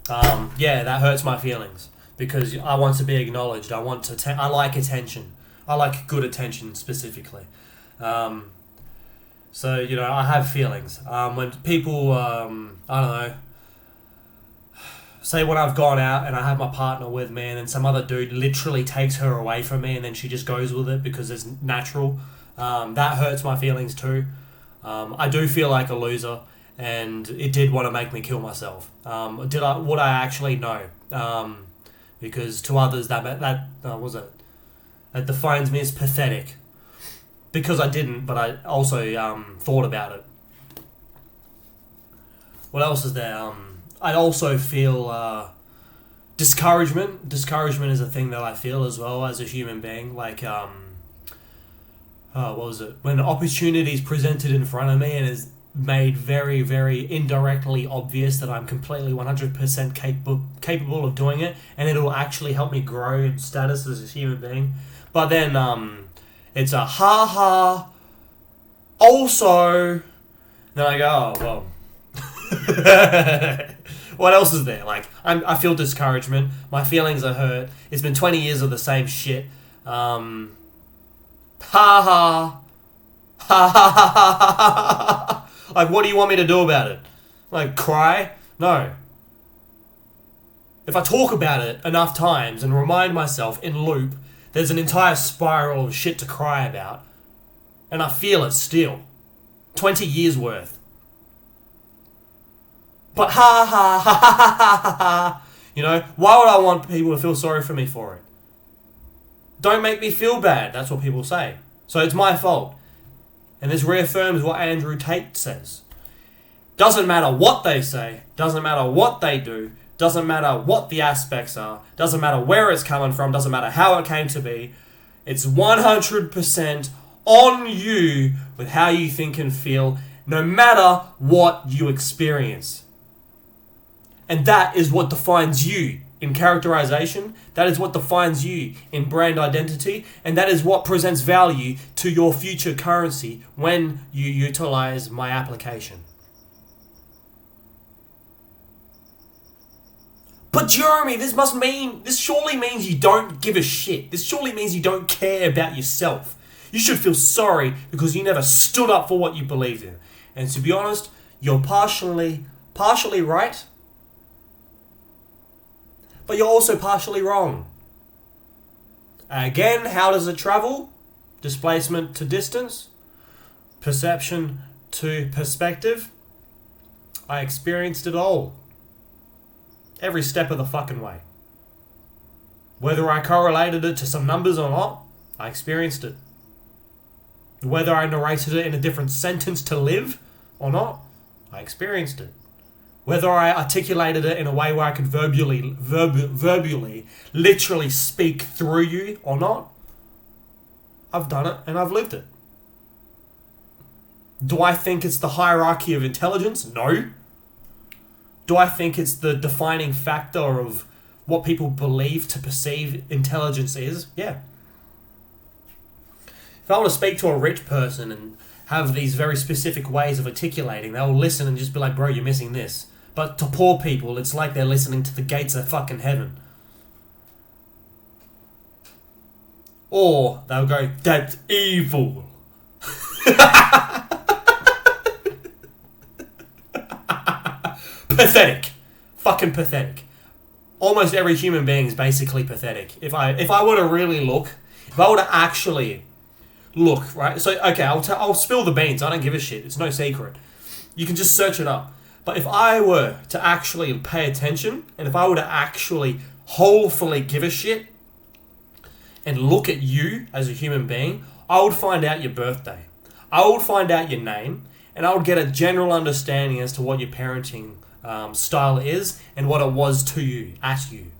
yeah, that hurts my feelings because I want to be acknowledged. I like attention. I like good attention specifically. So, you know, I have feelings. When people, I don't know, say when I've gone out and I have my partner with me and then some other dude literally takes her away from me and then she just goes with it because it's natural, that hurts my feelings too. I do feel like a loser, and it did want to make me kill myself. Would I actually? No. Because to others that defines me as pathetic. Because I didn't, but I also thought about it. What else is there? I also feel discouragement. Discouragement is a thing that I feel as well as a human being. Like, what was it? When opportunities presented in front of me and is made very, very indirectly obvious that I'm completely 100% capable of doing it, and it'll actually help me grow in status as a human being. But then it's a ha-ha, also, then I go, oh, well. What else is there? Like, I feel discouragement. My feelings are hurt. It's been 20 years of the same shit. Ha ha. Ha ha ha ha ha. Like, what do you want me to do about it? Like, cry? No. If I talk about it enough times and remind myself in loop, there's an entire spiral of shit to cry about. And I feel it still. 20 years worth. But ha ha ha ha ha ha ha. You know, why would I want people to feel sorry for me for it? Don't make me feel bad, that's what people say. So it's my fault. And this reaffirms what Andrew Tate says. Doesn't matter what they say, doesn't matter what they do, doesn't matter what the aspects are, doesn't matter where it's coming from, doesn't matter how it came to be. It's 100% on you with how you think and feel, no matter what you experience. And that is what defines you in characterization. That is what defines you in brand identity. And that is what presents value to your future currency when you utilize my application. But Jeremy, this surely means you don't give a shit. This surely means you don't care about yourself. You should feel sorry because you never stood up for what you believed in. And to be honest, you're partially right. But you're also partially wrong. Again, how does it travel? Displacement to distance. Perception to perspective. I experienced it all. Every step of the fucking way. Whether I correlated it to some numbers or not, I experienced it. Whether I narrated it in a different sentence to live or not, I experienced it. Whether I articulated it in a way where I could verbally, literally speak through you or not, I've done it and I've lived it. Do I think it's the hierarchy of intelligence? No. Do I think it's the defining factor of what people believe to perceive intelligence is, yeah. If I want to speak to a rich person and have these very specific ways of articulating, they'll listen and just be like, bro, you're missing this. But to poor people, it's like they're listening to the gates of fucking heaven. Or they'll go, that's evil. Pathetic. Fucking pathetic. Almost every human being is basically pathetic. If I were to really look, if I were to actually look, right? So, okay, I'll spill the beans. I don't give a shit. It's no secret. You can just search it up. But if I were to actually pay attention, and if I were to actually wholefully give a shit, and look at you as a human being, I would find out your birthday. I would find out your name, and I would get a general understanding as to what your parenting style is and what it was to you, at you,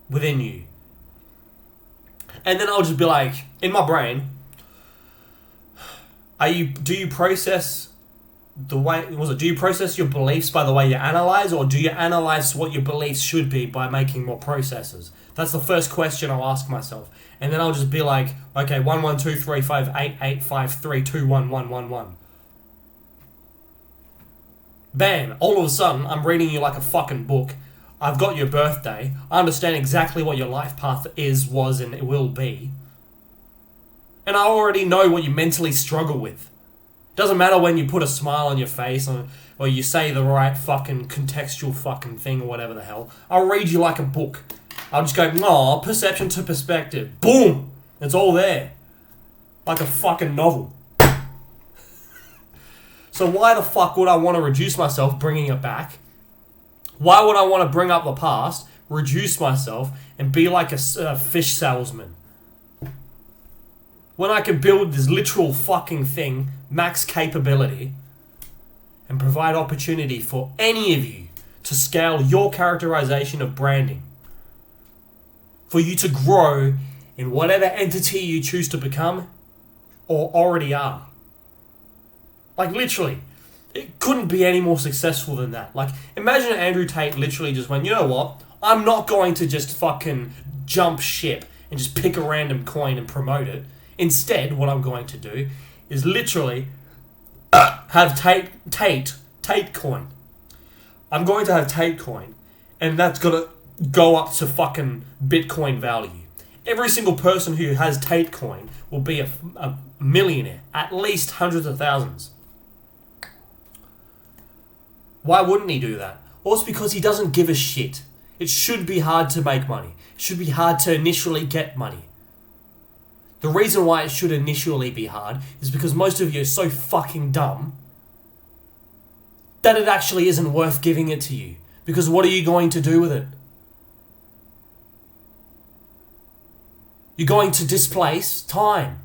within you. And then I'll just be like, in my brain, do you process your beliefs by the way you analyze, or do you analyze what your beliefs should be by making more processes? That's the first question I'll ask myself. And then I'll just be like, okay, 1 1 2 3 5 8 8 5 3 2 1 1 1 1. Bam! All of a sudden, I'm reading you like a fucking book. I've got your birthday. I understand exactly what your life path is, was, and it will be. And I already know what you mentally struggle with. Doesn't matter when you put a smile on your face or you say the right fucking contextual fucking thing or whatever the hell. I'll read you like a book. I'll just go, oh, perception to perspective. Boom! It's all there. Like a fucking novel. So why the fuck would I want to reduce myself bringing it back? Why would I want to bring up the past, reduce myself, and be like a fish salesman? When I could build this literal fucking thing, max capability, and provide opportunity for any of you to scale your characterization of branding. For you to grow in whatever entity you choose to become or already are. Like, literally, it couldn't be any more successful than that. Like, imagine Andrew Tate literally just went, you know what? I'm not going to just fucking jump ship and just pick a random coin and promote it. Instead, what I'm going to do is literally have Tate coin. I'm going to have Tate coin, and that's going to go up to fucking Bitcoin value. Every single person who has Tate coin will be a millionaire, at least hundreds of thousands. Why wouldn't he do that? Well, it's because he doesn't give a shit. It should be hard to make money. It should be hard to initially get money. The reason why it should initially be hard is because most of you are so fucking dumb that it actually isn't worth giving it to you. Because what are you going to do with it? You're going to displace time.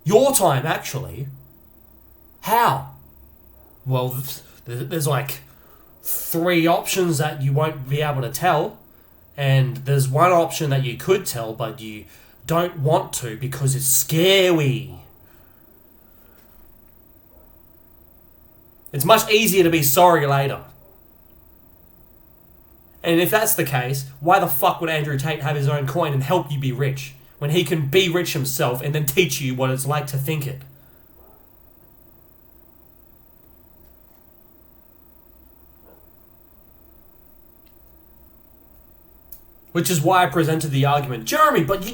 Your time, actually. How? Well, there's like 3 options that you won't be able to tell. And there's one option that you could tell, but you don't want to because it's scary. It's much easier to be sorry later. And if that's the case, why the fuck would Andrew Tate have his own coin and help you be rich when he can be rich himself and then teach you what it's like to think it? Which is why I presented the argument, Jeremy, but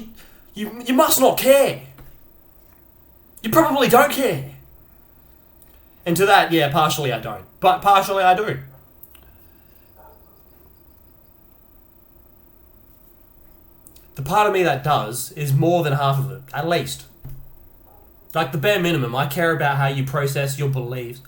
you must not care. You probably don't care. And to that, yeah, partially I don't. But partially I do. The part of me that does is more than half of it, at least. Like the bare minimum, I care about how you process your beliefs.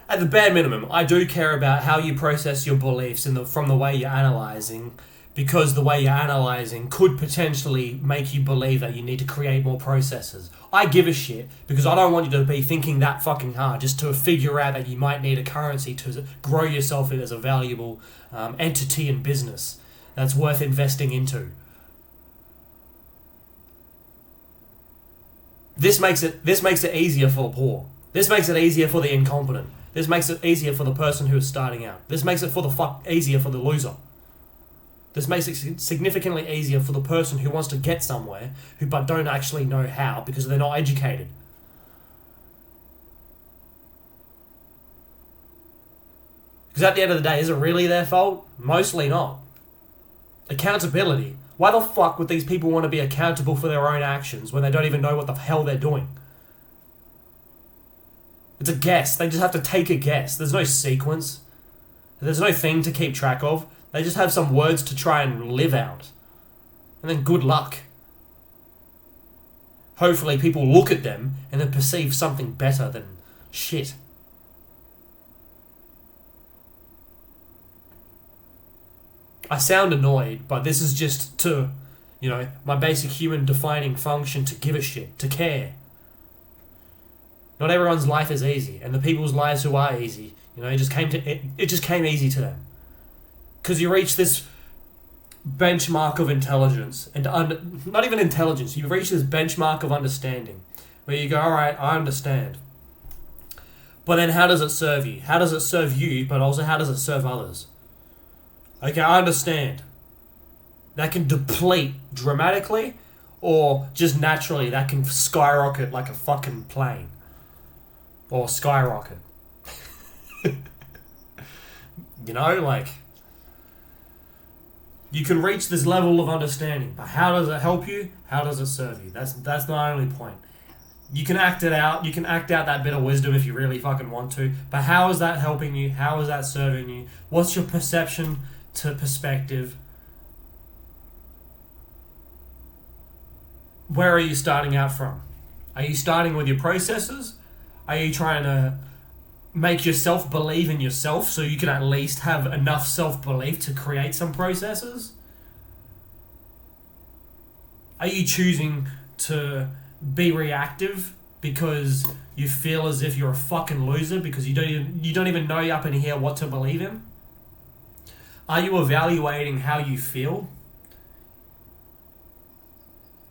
At the bare minimum, I do care about how you process your beliefs from the way you're analysing, because the way you're analysing could potentially make you believe that you need to create more processes. I give a shit because I don't want you to be thinking that fucking hard just to figure out that you might need a currency to grow yourself as a valuable entity in business that's worth investing into. This makes it easier for the poor. This makes it easier for the incompetent. This makes it easier for the person who is starting out. This makes it easier for the loser. This makes it significantly easier for the person who wants to get somewhere, but don't actually know how because they're not educated. Because at the end of the day, is it really their fault? Mostly not. Accountability. Why the fuck would these people want to be accountable for their own actions when they don't even know what the hell they're doing? It's a guess. They just have to take a guess. There's no sequence. There's no thing to keep track of. They just have some words to try and live out. And then good luck. Hopefully people look at them and then perceive something better than shit. I sound annoyed, but this is just to, my basic human defining function to give a shit, to care. Not everyone's life is easy, and the people's lives who are easy, it just came easy to them. Because you reach this benchmark of intelligence, and not even intelligence, you reach this benchmark of understanding, where you go, alright, I understand. But then how does it serve you? How does it serve you, but also how does it serve others? Okay, I understand. That can deplete dramatically, or just naturally that can skyrocket like a fucking plane. Or skyrocket. You can reach this level of understanding, but how does it help you? How does it serve you? That's the only point. You can act it out. You can act out that bit of wisdom if you really fucking want to, but how is that helping you? How is that serving you? What's your perception to perspective? Where are you starting out from? Are you starting with your processes? Are you trying to make yourself believe in yourself so you can at least have enough self-belief to create some processes? Are you choosing to be reactive because you feel as if you're a fucking loser because you don't even know up in here what to believe in? Are you evaluating how you feel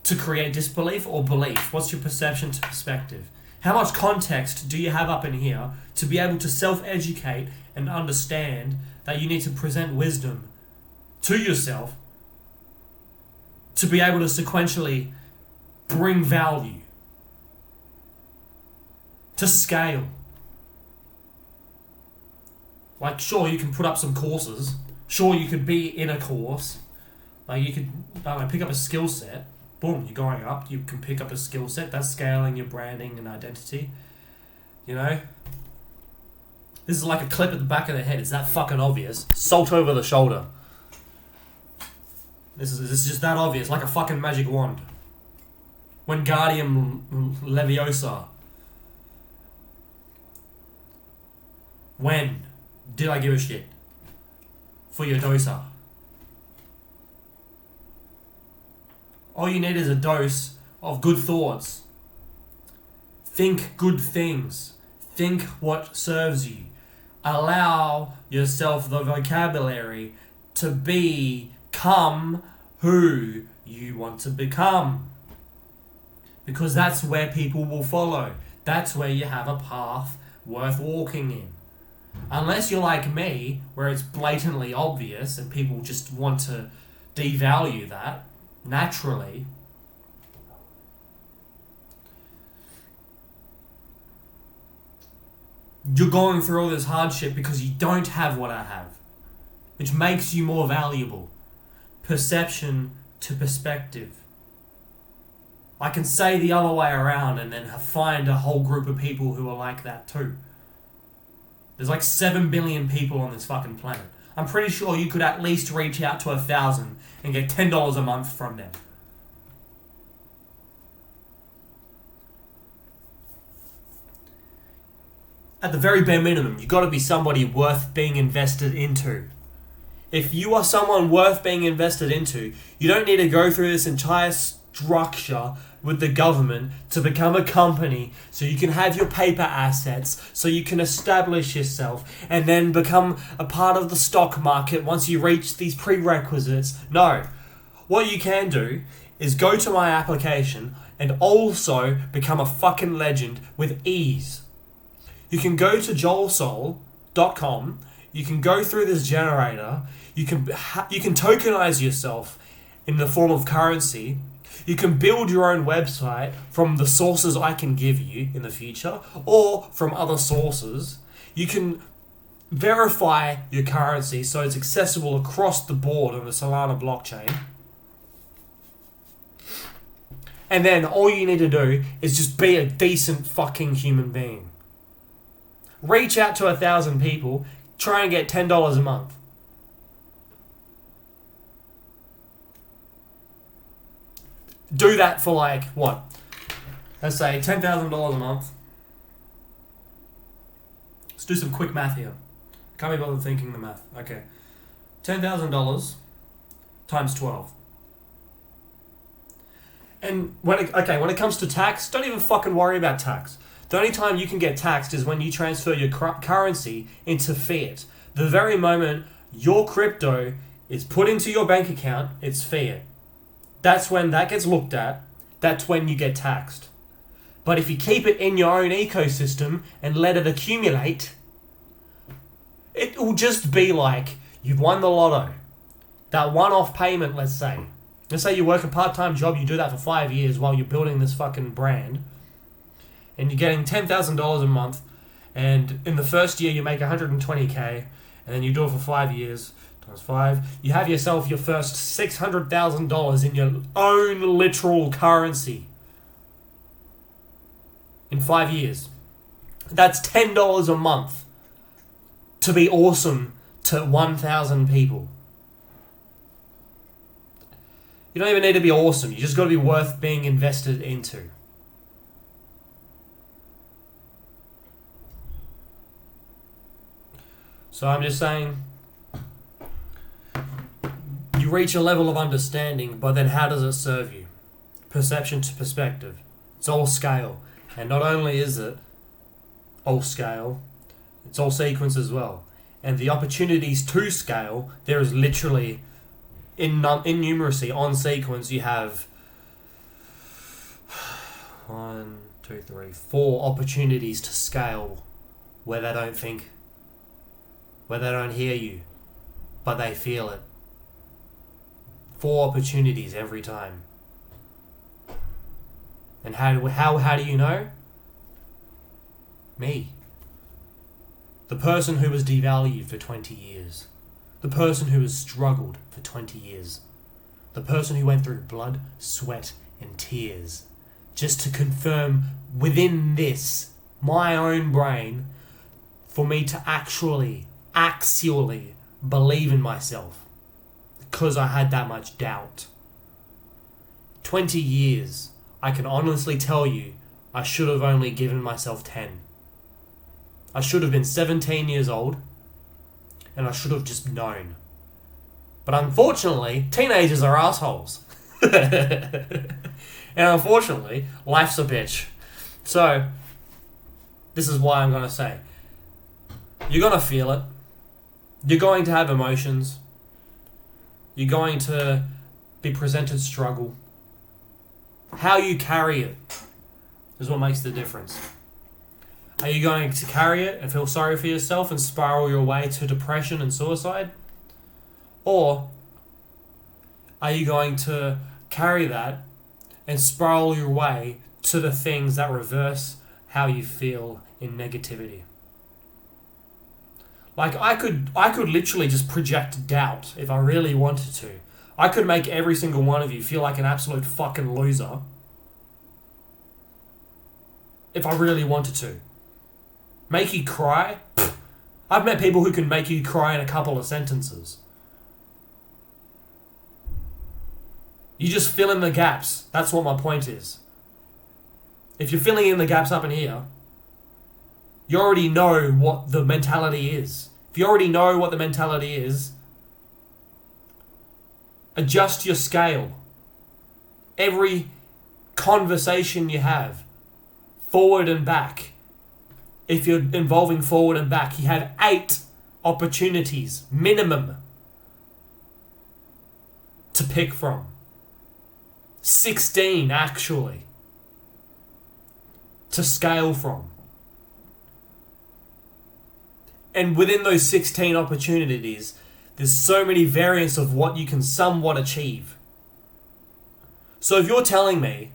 to create disbelief or belief? What's your perception to perspective? How much context do you have up in here to be able to self-educate and understand that you need to present wisdom to yourself to be able to sequentially bring value to scale? Like, sure, you can put up some courses. Sure, you could be in a course. Like, you could pick up a skill set. Boom, you're going up. You can pick up a skill set. That's scaling your branding and identity. This is like a clip at the back of the head. It's that fucking obvious. Salt over the shoulder. This is just that obvious. Like a fucking magic wand. Wingardium Leviosa. When did I give a shit? For your dosa. All you need is a dose of good thoughts. Think good things. Think what serves you. Allow yourself the vocabulary to become who you want to become. Because that's where people will follow. That's where you have a path worth walking in. Unless you're like me, where it's blatantly obvious and people just want to devalue that, naturally, you're going through all this hardship because you don't have what I have, which makes you more valuable. Perception to perspective. I can say the other way around and then find a whole group of people who are like that too. There's like 7 billion people on this fucking planet. I'm pretty sure you could at least reach out to 1,000 and get $10 a month from them. At the very bare minimum, you got to be somebody worth being invested into. If you are someone worth being invested into, you don't need to go through this entire structure with the government to become a company so you can have your paper assets, so you can establish yourself and then become a part of the stock market once you reach these prerequisites. No. What you can do is go to my application and also become a fucking legend with ease. You can go to joelsoul.com. You can go through this generator. You can tokenize yourself in the form of currency. You can build your own website from the sources I can give you in the future or from other sources. You can verify your currency so it's accessible across the board on the Solana blockchain. And then all you need to do is just be a decent fucking human being. Reach out to 1,000 people, try and get $10 a month. Do that for like, what? Let's say $10,000 a month. Let's do some quick math here. Can't be bothered thinking the math. Okay. $10,000 times 12. And when it comes to tax, don't even fucking worry about tax. The only time you can get taxed is when you transfer your currency into fiat. The very moment your crypto is put into your bank account, it's fiat. That's when that gets looked at. That's when you get taxed. But if you keep it in your own ecosystem and let it accumulate, it will just be like you've won the lotto. That one-off payment, let's say. Let's say you work a part-time job, you do that for 5 years while you're building this fucking brand. And you're getting $10,000 a month. And in the first year, you make $120K. And then you do it for 5 years. Times 5. You have yourself your first $600,000 in your own literal currency. In 5 years. That's $10 a month. To be awesome to 1,000 people. You don't even need to be awesome. You just got to be worth being invested into. So I'm just saying, you reach a level of understanding, but then how does it serve you? Perception to perspective. It's all scale. And not only is it all scale, it's all sequence as well. And the opportunities to scale, there is literally, in numeracy, on sequence, you have 1, 2, 3, 4 opportunities to scale where they don't think, where they don't hear you, but they feel it. 4 opportunities every time. And how do you know? Me. The person who was devalued for 20 years. The person who has struggled for 20 years. The person who went through blood, sweat, and tears. Just to confirm within this, my own brain, for me to actually believe in myself. Because I had that much doubt. 20 years. I can honestly tell you, I should have only given myself 10. I should have been 17 years old, and I should have just known. But unfortunately, teenagers are assholes. And unfortunately, life's a bitch. So, this is why I'm going to say, you're going to feel it. You're going to have emotions. You're going to be presented struggle. How you carry it is what makes the difference. Are you going to carry it and feel sorry for yourself and spiral your way to depression and suicide? Or are you going to carry that and spiral your way to the things that reverse how you feel in negativity? Like, I could literally just project doubt if I really wanted to. I could make every single one of you feel like an absolute fucking loser if I really wanted to. Make you cry? Pfft. I've met people who can make you cry in a couple of sentences. You just fill in the gaps. That's what my point is. If you're filling in the gaps up in here, you already know what the mentality is. If you already know what the mentality is, adjust your scale. Every conversation you have, forward and back. If you're involving forward and back, you have 8 opportunities, minimum, to pick from. 16, actually, to scale from. And within those 16 opportunities, there's so many variants of what you can somewhat achieve. So if you're telling me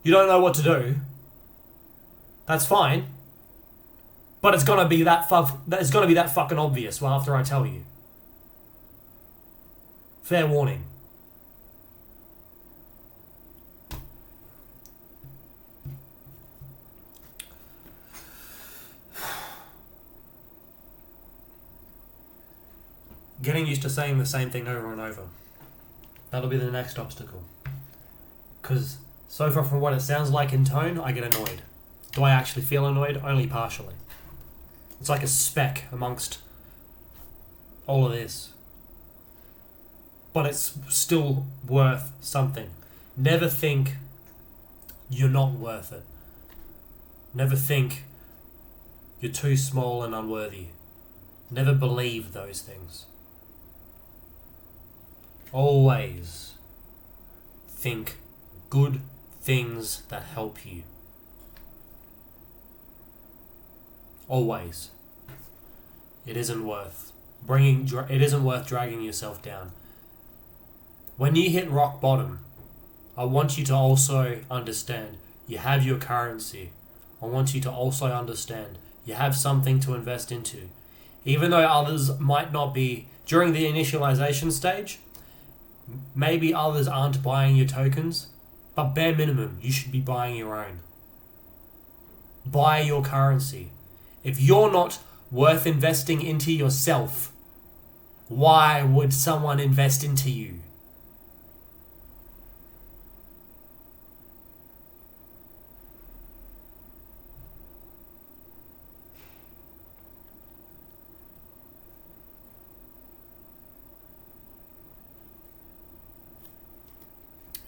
you don't know what to do, that's fine. But it's gonna be that fucking obvious after I tell you. Fair warning. Getting used to saying the same thing over and over. That'll be the next obstacle. Because so far from what it sounds like in tone, I get annoyed. Do I actually feel annoyed? Only partially. It's like a speck amongst all of this. But it's still worth something. Never think you're not worth it. Never think you're too small and unworthy. Never believe those things. Always think good things that help you. Always. It isn't worth dragging yourself down. When you hit rock bottom, I want you to also understand you have your currency. I want you to also understand you have something to invest into. Even though others might not be, during the initialization stage, maybe others aren't buying your tokens, but bare minimum, you should be buying your own. Buy your currency. If you're not worth investing into yourself, why would someone invest into you?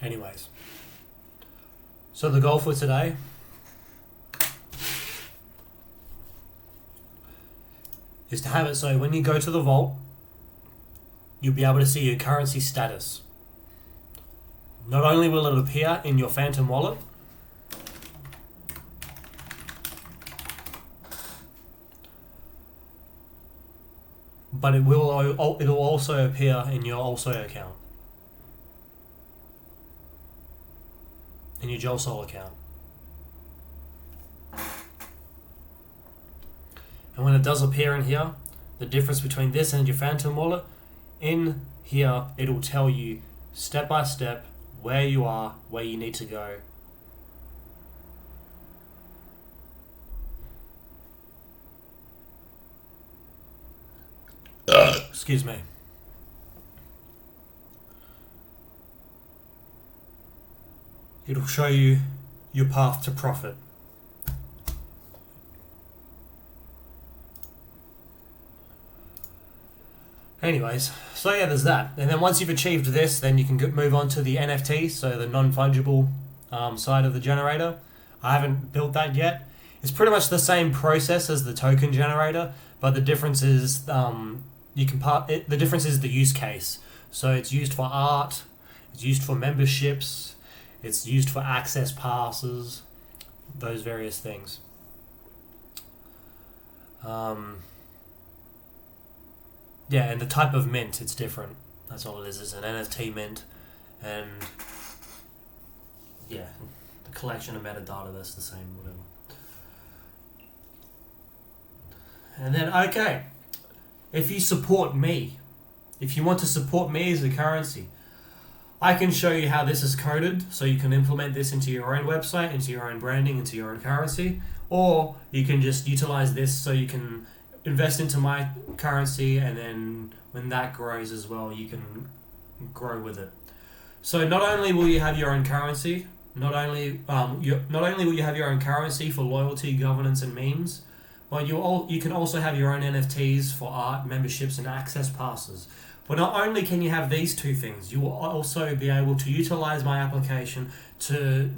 Anyways, so the goal for today is to have it so when you go to the vault, you'll be able to see your currency status. Not only will it appear in your Phantom wallet, but it'll also appear in your also account. In your JAL account. And when it does appear in here, the difference between this and your Phantom wallet, in here it'll tell you step by step where you are, where you need to go. Excuse me. It'll show you your path to profit. Anyways, so yeah, there's that. And then once you've achieved this, then you can move on to the NFT, so the non-fungible side of the generator. I haven't built that yet. It's pretty much the same process as the token generator, but the difference is the difference is the use case. So it's used for art, it's used for memberships, it's used for access passes, those various things. Yeah, and the type of mint, it's different. That's all it is. It's an NFT mint, and yeah, the collection of metadata, that's the same, whatever. And then, okay, if you support me, if you want to support me as a currency, I can show you how this is coded, so you can implement this into your own website, into your own branding, into your own currency, or you can just utilize this so you can invest into my currency, and then when that grows as well, you can grow with it. So not only will you have your own currency, not only will you have your own currency for loyalty, governance, and memes, but you can also have your own NFTs for art, memberships, and access passes. But not only can you have these two things, you will also be able to utilize my application to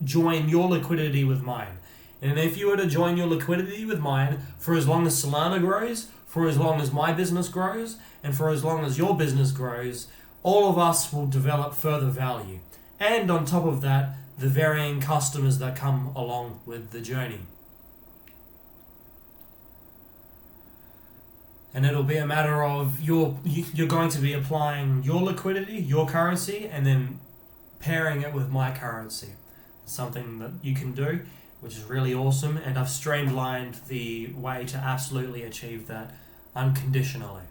join your liquidity with mine. And if you were to join your liquidity with mine for as long as Solana grows, for as long as my business grows, and for as long as your business grows, all of us will develop further value. And on top of that, the varying customers that come along with the journey. And it'll be a matter of you're going to be applying your liquidity, your currency, and then pairing it with my currency. Something that you can do, which is really awesome, and I've streamlined the way to absolutely achieve that unconditionally.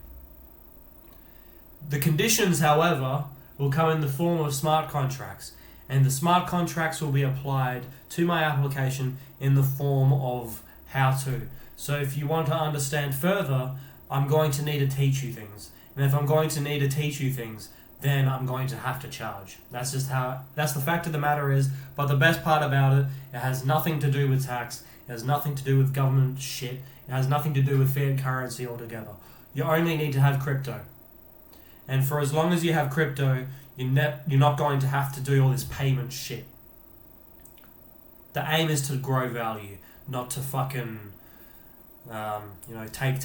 The conditions, however, will come in the form of smart contracts, and the smart contracts will be applied to my application in the form of how to. So if you want to understand further, I'm going to need to teach you things. And if I'm going to need to teach you things, then I'm going to have to charge. That's the fact of the matter is, but the best part about it, it has nothing to do with tax, it has nothing to do with government shit, it has nothing to do with fiat currency altogether. You only need to have crypto. And for as long as you have crypto, you're not going to have to do all this payment shit. The aim is to grow value, not to fucking, take.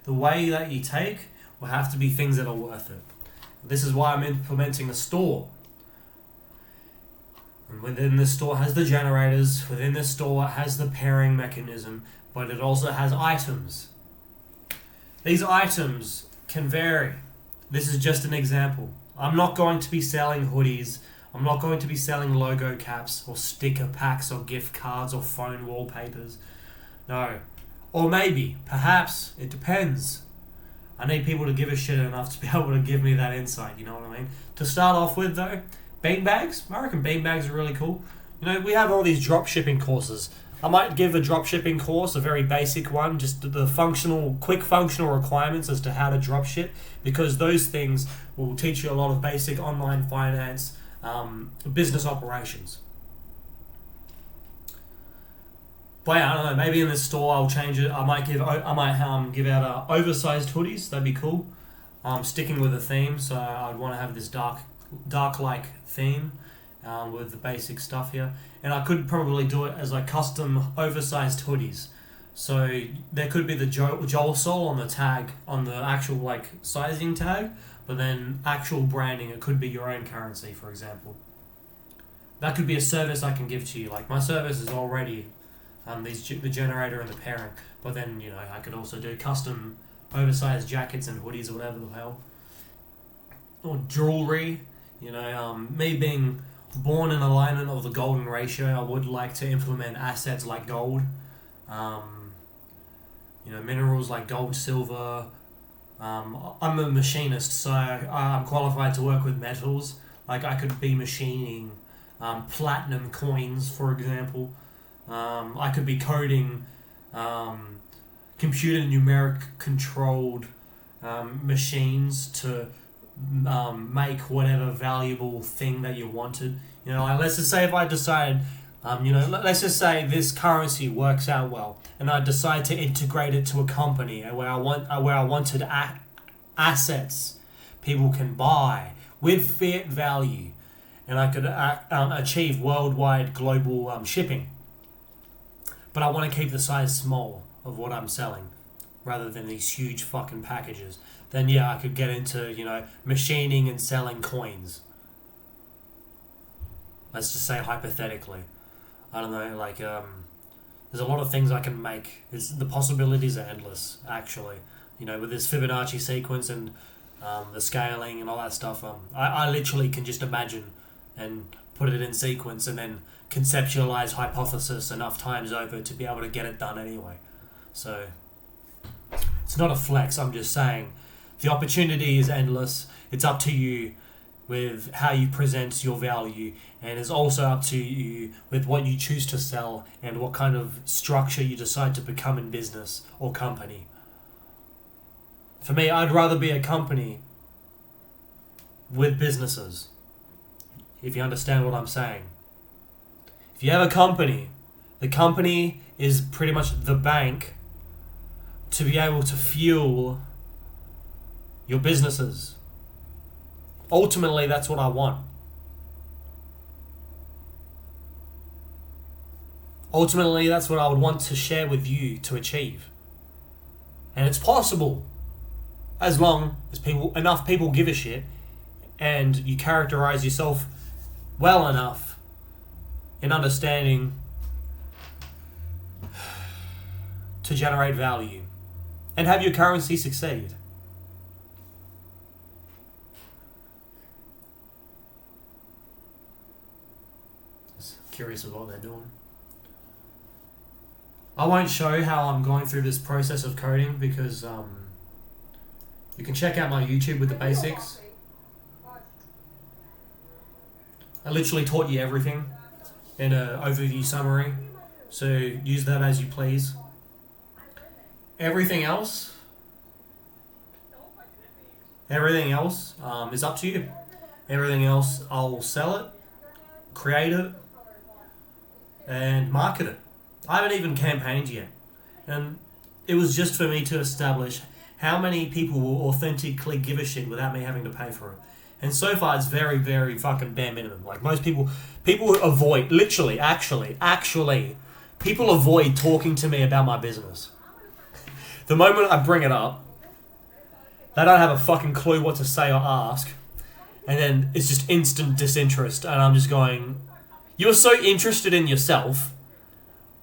The way that you take will have to be things that are worth it. This is why I'm implementing a store. And within this store has the generators, within this store it has the pairing mechanism, but it also has items. These items can vary. This is just an example. I'm not going to be selling hoodies. I'm not going to be selling logo caps or sticker packs or gift cards or phone wallpapers. No. Or maybe, perhaps, it depends. I need people to give a shit enough to be able to give me that insight, you know what I mean? To start off with though, beanbags. I reckon beanbags are really cool. We have all these drop shipping courses. I might give a drop shipping course, a very basic one, just the quick functional requirements as to how to drop ship, because those things will teach you a lot of basic online finance, business operations. But yeah, I don't know. Maybe in this store I'll change it. I might give out oversized hoodies. That'd be cool. Sticking with a theme, so I'd want to have this dark like theme with the basic stuff here. And I could probably do it as like custom oversized hoodies. So there could be the JAL sole on the tag, on the actual like sizing tag, but then actual branding, it could be your own currency, for example. That could be a service I can give to you. Like my service is already the generator and the pairing, but then I could also do custom oversized jackets and hoodies or whatever the hell, or jewelry. Me being born in alignment of the golden ratio, I would like to implement assets like gold, minerals like gold, silver. I'm a machinist, so I'm qualified to work with metals. Like I could be machining platinum coins, for example. I could be coding computer numeric controlled machines to make whatever valuable thing that you wanted. Let's just say if I decide, let's just say this currency works out well, and I decide to integrate it to a company where I wanted assets people can buy with fiat value, and I could achieve worldwide global shipping. But I want to keep the size small of what I'm selling, rather than these huge fucking packages. Then yeah, I could get into, machining and selling coins. Let's just say hypothetically. I don't know, like, there's a lot of things I can make. The possibilities are endless, actually. With this Fibonacci sequence and the scaling and all that stuff, I literally can just imagine and put it in sequence and then conceptualize hypothesis enough times over to be able to get it done anyway. So it's not a flex, I'm just saying the opportunity is endless. It's up to you with how you present your value, and it's also up to you with what you choose to sell and what kind of structure you decide to become in business or company. For me, I'd rather be a company with businesses, if you understand what I'm saying. If you have a company, the company is pretty much the bank to be able to fuel your businesses. Ultimately, that's what I want. Ultimately, that's what I would want to share with you to achieve. And it's possible, as long as enough people give a shit and you characterize yourself well enough in understanding to generate value and have your currency succeed. Just curious of what they're doing. I won't show how I'm going through this process of coding because you can check out my YouTube with the basics. I literally taught you everything in an overview summary, so use that as you please. Everything else is up to you. Everything else, I'll sell it, create it, and market it. I haven't even campaigned yet. And it was just for me to establish how many people will authentically give a shit without me having to pay for it. And so far, it's very, very fucking bare minimum. Like, most people avoid, literally, actually, people avoid talking to me about my business. The moment I bring it up, they don't have a fucking clue what to say or ask. And then it's just instant disinterest. And I'm just going, you're so interested in yourself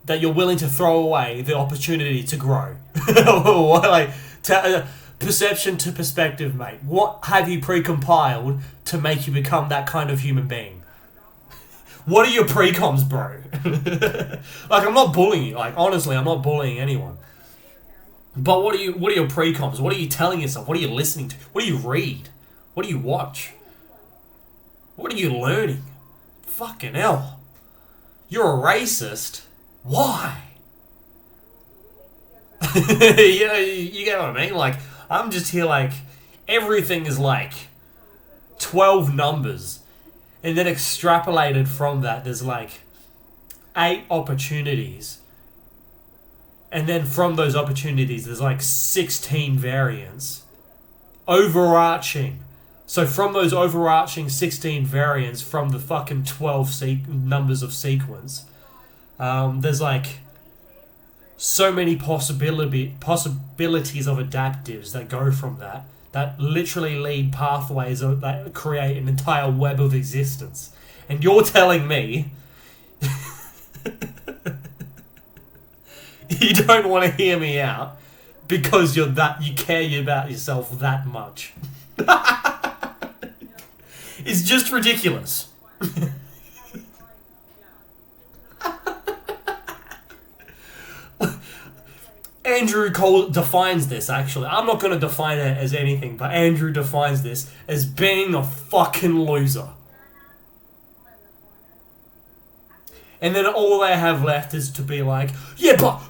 that you're willing to throw away the opportunity to grow. Perception to perspective, mate. What have you pre-compiled to make you become that kind of human being? What are your pre-coms, bro? Like, I'm not bullying you. Like, honestly, I'm not bullying anyone. But what are your pre-coms? What are you telling yourself? What are you listening to? What do you read? What do you watch? What are you learning? Fucking hell. You're a racist? Why? You get what I mean? Like, I'm just here like, everything is like 12 numbers. And then extrapolated from that, there's like 8 opportunities. And then from those opportunities, there's like 16 variants. Overarching. So from those overarching 16 variants from the fucking 12 numbers of sequence, there's like so many possibilities of adaptives that go from that literally lead pathways that create an entire web of existence. And you're telling me you don't want to hear me out because you care about yourself that much. It's just ridiculous. Andrew Cole defines this, actually. I'm not going to define it as anything, but Andrew defines this as being a fucking loser. And then all they have left is to be like, yeah, but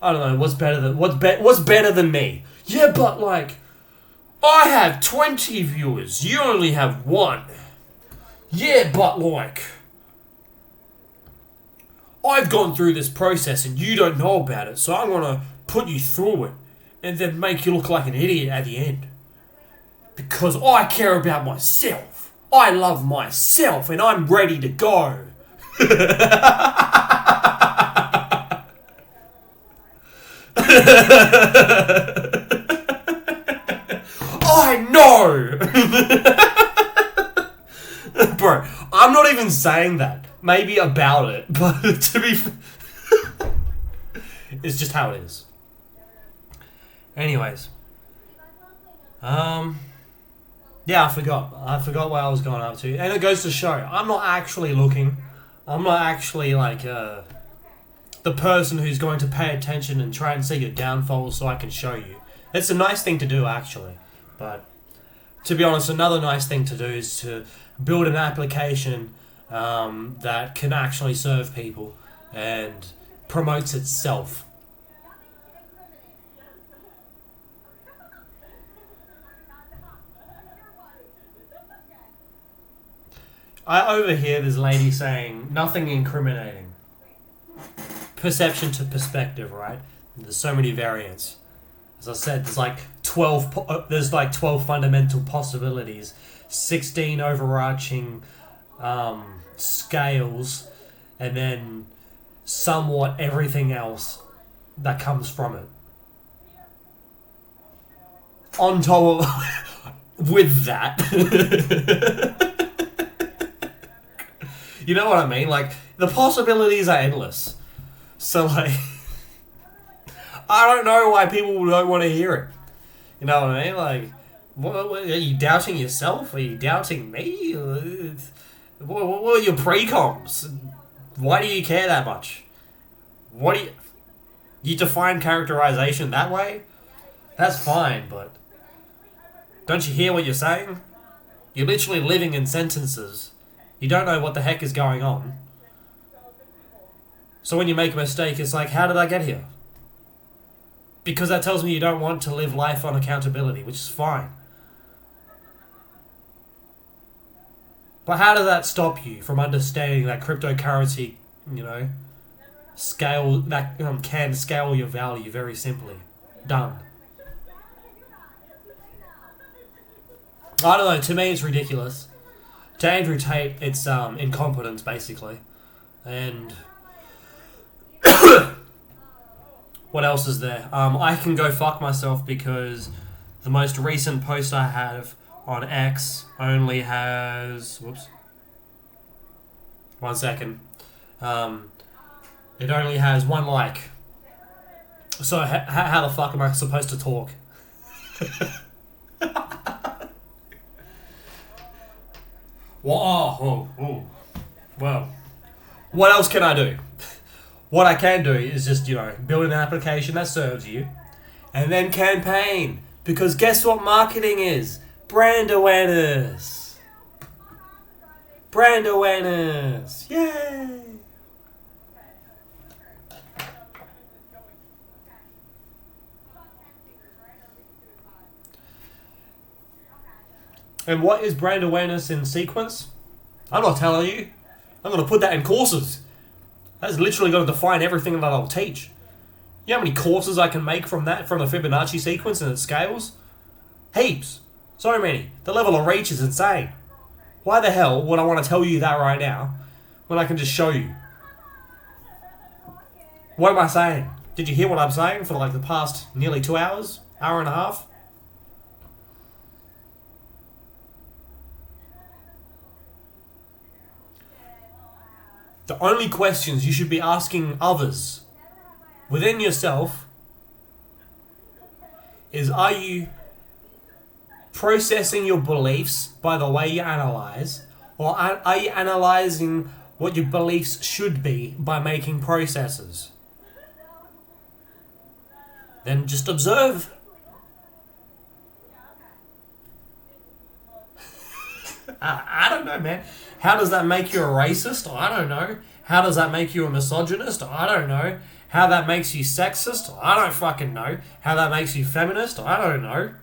I don't know, what's better than me? Yeah, but like, I have 20 viewers, you only have 1. Yeah, but like, I've gone through this process and you don't know about it, so I'm gonna put you through it and then make you look like an idiot at the end. Because I care about myself. I love myself and I'm ready to go. I know. Bro, I'm not even saying that. Maybe about it, but to be it's just how it is. Anyways. Yeah, I forgot what I was going up to. And it goes to show, I'm not actually looking. I'm not actually like the person who's going to pay attention and try and see your downfall so I can show you. It's a nice thing to do, actually. But to be honest, another nice thing to do is to build an application that can actually serve people and promotes itself. I overhear this lady saying nothing incriminating. Perception to perspective, right? There's so many variants. As I said, there's like 12 fundamental possibilities, 16 overarching scales, and then somewhat everything else that comes from it. On top of with that, you know what I mean? Like, the possibilities are endless. So like, I don't know why people don't want to hear it. You know what I mean? Like, what, are you doubting yourself? Are you doubting me? What are your pre-coms? Why do you care that much? What do you define characterization that way? That's fine, but don't you hear what you're saying? You're literally living in sentences. You don't know what the heck is going on. So when you make a mistake, it's like, how did I get here? Because that tells me you don't want to live life on accountability, which is fine. But how does that stop you from understanding that cryptocurrency, scale that can scale your value very simply? Done. I don't know. To me, it's ridiculous. To Andrew Tate, it's incompetence basically, and what else is there? I can go fuck myself because the most recent post I have on X only has... Whoops. 1 second. It only has 1 like. So how the fuck am I supposed to talk? Well, what else can I do? What I can do is just, build an application that serves you and then campaign. Because guess what marketing is? Brand awareness. Brand awareness. Yay! And what is brand awareness in sequence? I'm not telling you. I'm going to put that in courses. That's literally going to define everything that I'll teach. You know how many courses I can make from that, from the Fibonacci sequence and its scales? Heaps. So many. The level of reach is insane. Why the hell would I want to tell you that right now when I can just show you? What am I saying? Did you hear what I'm saying for the past nearly 2 hours? Hour and a half? The only questions you should be asking others within yourself is, are you processing your beliefs by the way you analyze, or are you analyzing what your beliefs should be by making processes? Then just observe. I don't know, man. How does that make you a racist? I don't know. How does that make you a misogynist? I don't know. How that makes you sexist? I don't fucking know. How that makes you feminist? I don't know.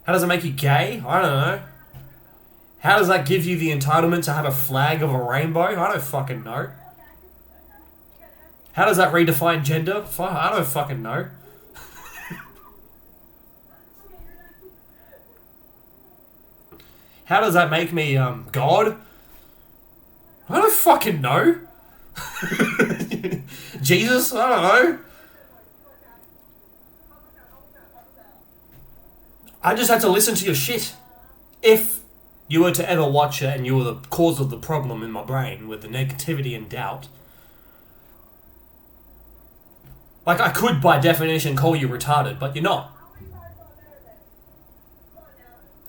How does it make you gay? I don't know. How does that give you the entitlement to have a flag of a rainbow? I don't fucking know. How does that redefine gender? I don't fucking know. How does that make me, God? I don't fucking know. Jesus? I don't know. I just had to listen to your shit. If you were to ever watch it and you were the cause of the problem in my brain with the negativity and doubt, I could by definition call you retarded, but you're not.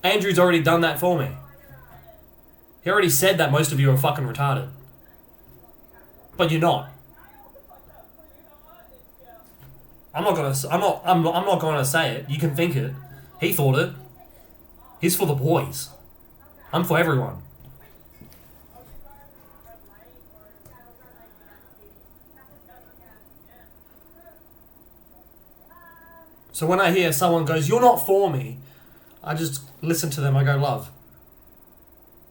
Andrew's already done that for me. He already said that most of you are fucking retarded. But you're not. I'm not gonna say it. You can think it. He thought it. He's for the boys. I'm for everyone. So when I hear someone goes, "You're not for me," I just listen to them. I go, "Love,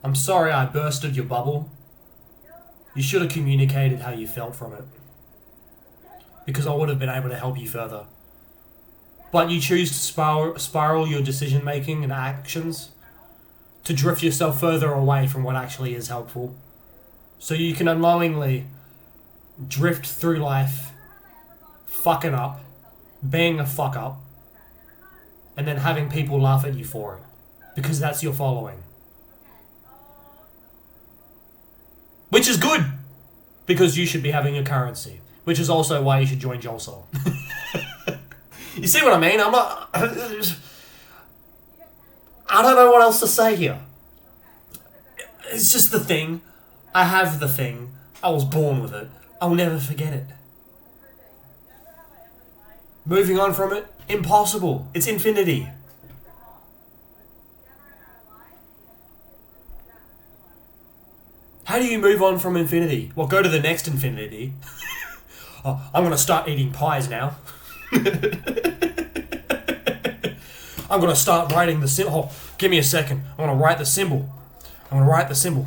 I'm sorry I bursted your bubble. You should have communicated how you felt from it, because I would have been able to help you further. But you choose to spiral your decision making and actions to drift yourself further away from what actually is helpful. So you can unknowingly drift through life fucking up, being a fuck up, and then having people laugh at you for it, because that's your following. Which is good, because you should be having a currency, which is also why you should join JAL. You see what I mean? I'm not... I don't know what else to say here. It's just the thing. I have the thing. I was born with it. I'll never forget it. Moving on from it? Impossible. It's infinity. How do you move on from infinity? Well, go to the next infinity. Oh, I'm going to start eating pies now. I'm going to start writing the symbol. Oh, give me a second. I'm going to write the symbol. I'm going to write the symbol.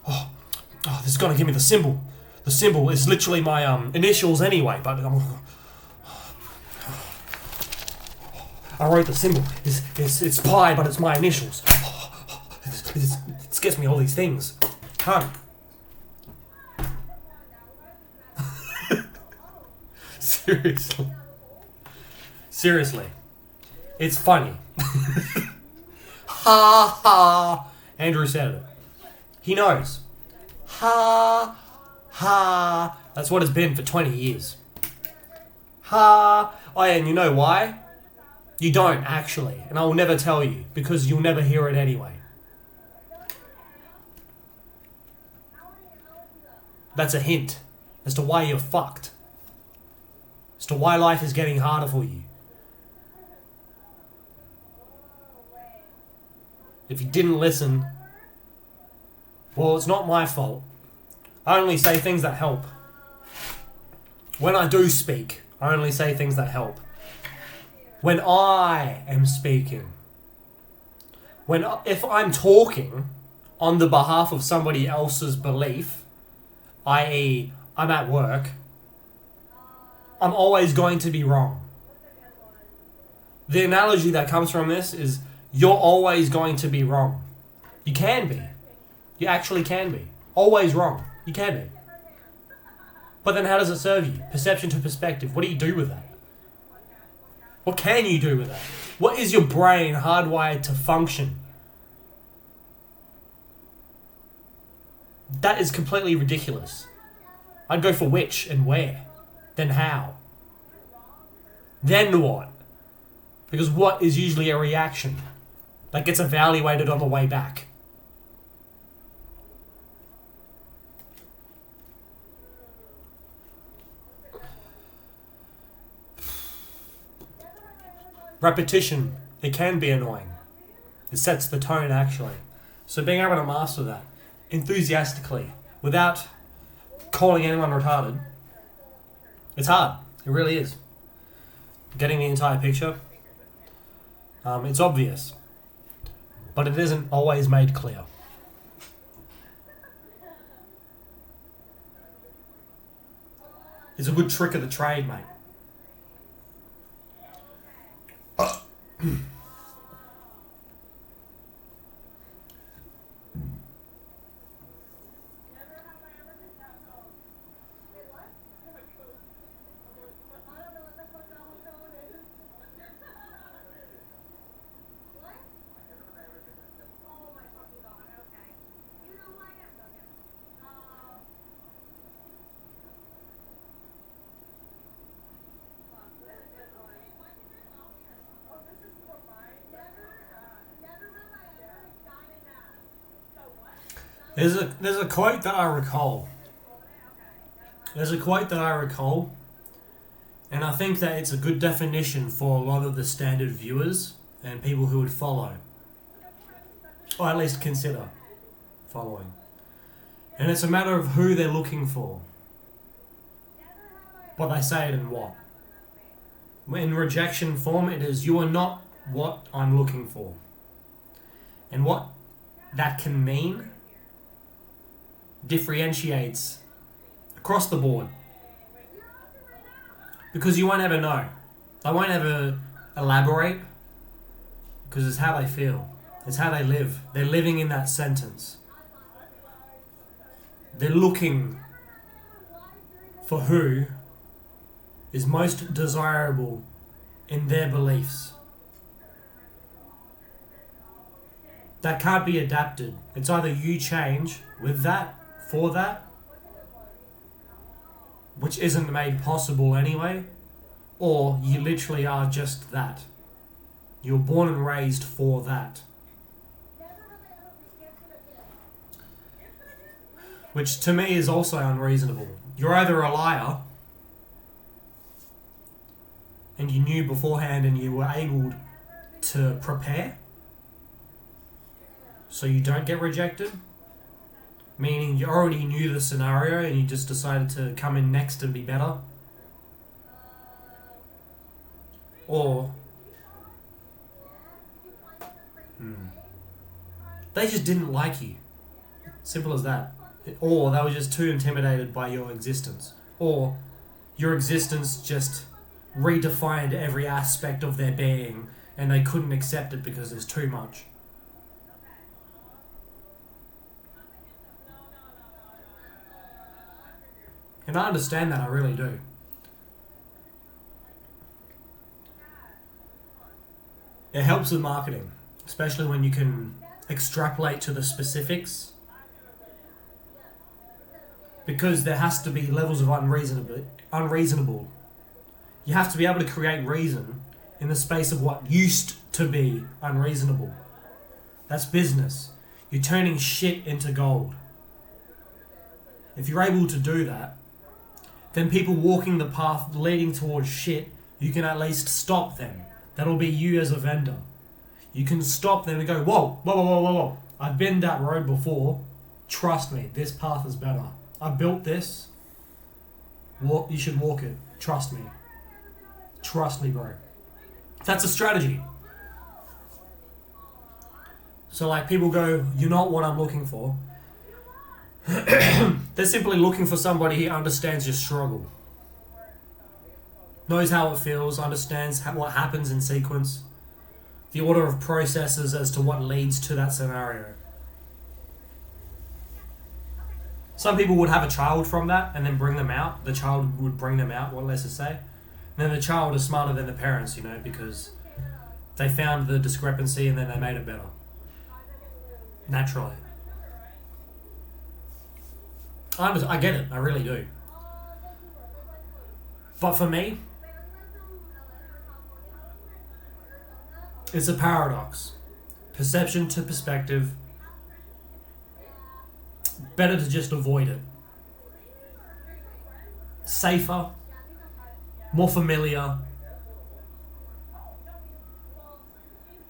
Oh, this is going to give me the symbol. The symbol is literally my initials anyway, but I wrote the symbol. It's pi, but it's my initials. It gets me all these things. Can't. Seriously. It's funny. Ha ha. Andrew said it. He knows. Ha ha. That's what it's been for 20 years. Ha. Oh yeah, and you know why? You don't actually, and I will never tell you because you'll never hear it anyway. That's a hint as to why you're fucked. As to why life is getting harder for you. If you didn't listen, well, it's not my fault. I only say things that help. When I do speak, I only say things that help. When I am speaking, if I'm talking on the behalf of somebody else's belief, i.e., I'm at work, I'm always going to be wrong. The analogy that comes from this is you're always going to be wrong. You can be. You actually can be. Always wrong. You can be. But then how does it serve you? Perception to perspective. What do you do with that? What can you do with that? What is your brain hardwired to function? That is completely ridiculous. I'd go for which and where. Then how. Then what? Because what is usually a reaction that gets evaluated on the way back. Repetition, it can be annoying. It sets the tone, actually. So being able to master that enthusiastically, without calling anyone retarded, it's hard. It really is. Getting the entire picture, it's obvious, but it isn't always made clear. It's a good trick of the trade, mate. There's a quote that I recall. And I think that it's a good definition for a lot of the standard viewers and people who would follow, or at least consider following. And it's a matter of who they're looking for. But they say it in what? In rejection form, it is, you are not what I'm looking for. And what that can mean differentiates across the board. Because you won't ever know. They won't ever elaborate. Because it's how they feel. It's how they live. They're living in that sentence. They're looking for who is most desirable in their beliefs. That can't be adapted. It's either you change with that, for that, which isn't made possible anyway, or you literally are just that. You're born and raised for that. Which to me is also unreasonable. You're either a liar and you knew beforehand and you were able to prepare so you don't get rejected, meaning you already knew the scenario and you just decided to come in next and be better, or they just didn't like you. Simple as that. Or they were just too intimidated by your existence. Or your existence just redefined every aspect of their being and they couldn't accept it because there's too much. And I understand that, I really do. It helps with marketing, especially when you can extrapolate to the specifics. Because there has to be levels of unreasonable. You have to be able to create reason in the space of what used to be unreasonable. That's business. You're turning shit into gold. If you're able to do that, then people walking the path leading towards shit, you can at least stop them. That'll be you as a vendor. You can stop them and go, whoa, whoa, whoa, whoa, whoa. I've been that road before. Trust me, this path is better. I built this. You should walk it. Trust me. Trust me, bro. That's a strategy. So like people go, you're not what I'm looking for. They're simply looking for somebody who understands your struggle. Knows how it feels, understands what happens in sequence. The order of processes as to what leads to that scenario. Some people would have a child from that and then bring them out. The child would bring them out, what let's just say. And then the child is smarter than the parents, because they found the discrepancy and then they made it better. Naturally. I get it, I really do. But for me, it's a paradox. Perception to perspective. Better to just avoid it. Safer. More familiar.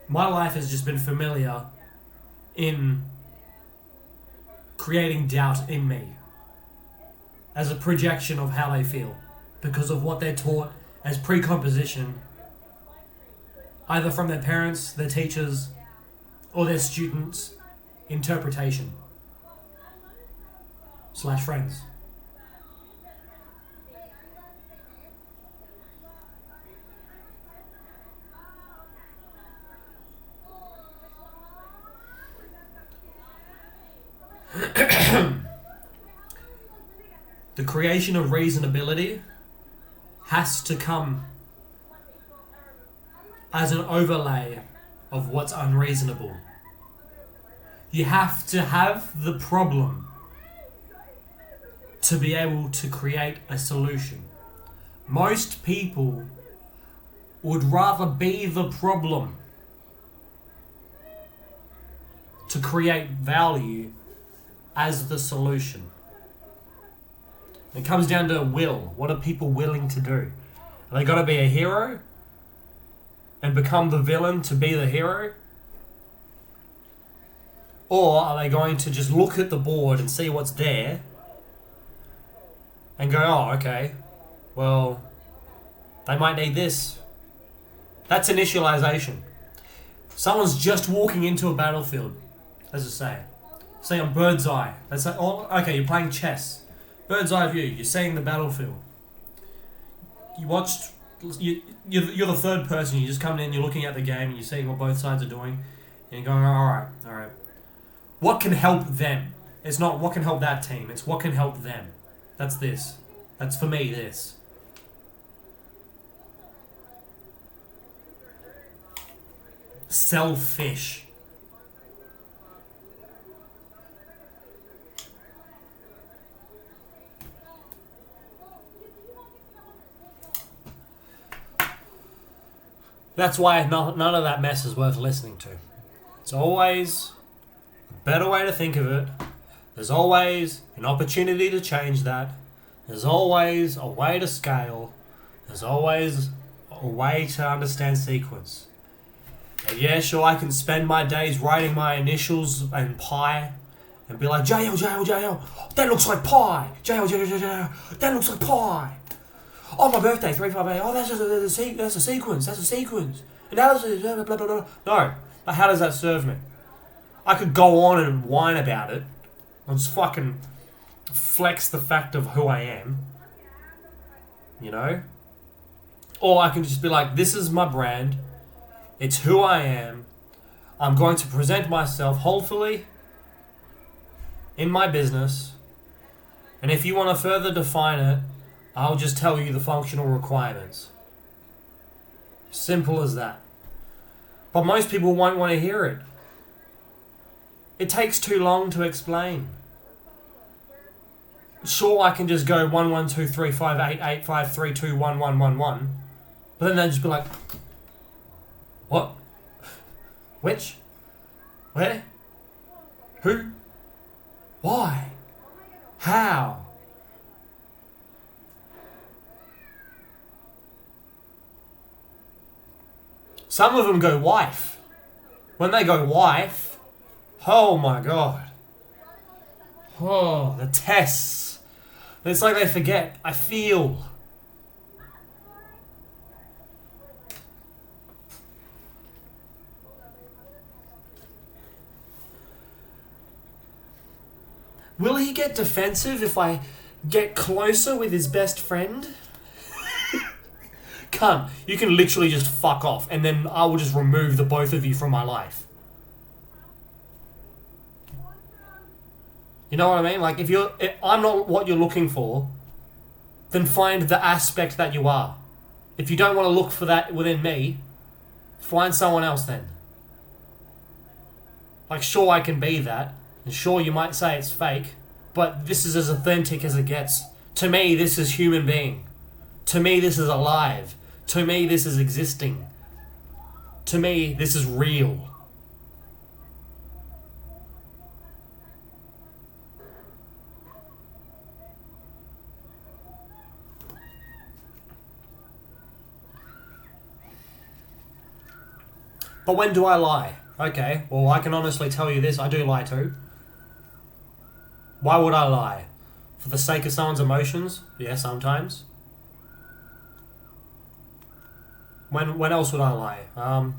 My life has just been familiar in creating doubt in me as a projection of how they feel because of what they're taught as precomposition either from their parents, their teachers, or their students' interpretation / friends. The creation of reasonability has to come as an overlay of what's unreasonable. You have to have the problem to be able to create a solution. Most people would rather be the problem to create value as the solution. It comes down to will. What are people willing to do? Are they got to be a hero and become the villain to be the hero? Or are they going to just look at the board and see what's there and go, oh, okay, well, they might need this. That's initialization. Someone's just walking into a battlefield, as I say on bird's eye. That's like, oh, okay, you're playing chess. Bird's eye view, you're seeing the battlefield. You're the third person, you're just coming in, you're looking at the game and you're seeing what both sides are doing and you're going, alright. What can help them? It's not what can help that team, it's what can help them. That's this. That's for me this. Selfish. That's why none of that mess is worth listening to. It's always a better way to think of it. There's always an opportunity to change that. There's always a way to scale. There's always a way to understand sequence. And yeah, sure, I can spend my days writing my initials and pi and be like, JAL, JAL, JAL, that looks like pi. JAL, JAL, JAL, JAL, that looks like pi. Oh, my birthday, 358. Oh, that's a sequence. That's a sequence. And now this is blah, blah, blah, blah. No, but how does that serve me? I could go on and whine about it and just fucking flex the fact of who I am, you know? Or I can just be like, this is my brand. It's who I am. I'm going to present myself hopefully in my business. And if you want to further define it, I'll just tell you the functional requirements. Simple as that. But most people won't want to hear it. It takes too long to explain. Sure, I can just go 1 1 2 3 5 8 8 5 3 2 1 1 1 1, but then they'll just be like, what? Which? Where? Who? Why? How? Some of them go wife. When they go wife, oh my god. Oh, the tests. It's like they forget. I feel. Will he get defensive if I get closer with his best friend? Cunt, you can literally just fuck off and then I will just remove the both of you from my life. You know what I mean? Like, if I'm not what you're looking for, then find the aspect that you are. If you don't want to look for that within me, find someone else then. Like, sure, I can be that, and sure, you might say it's fake, but this is as authentic as it gets. To me, this is human being. To me, this is alive. To me, this is existing. To me, this is real. But when do I lie? Okay, well, I can honestly tell you this, I do lie too. Why would I lie? For the sake of someone's emotions? Yeah, sometimes. When else would I lie?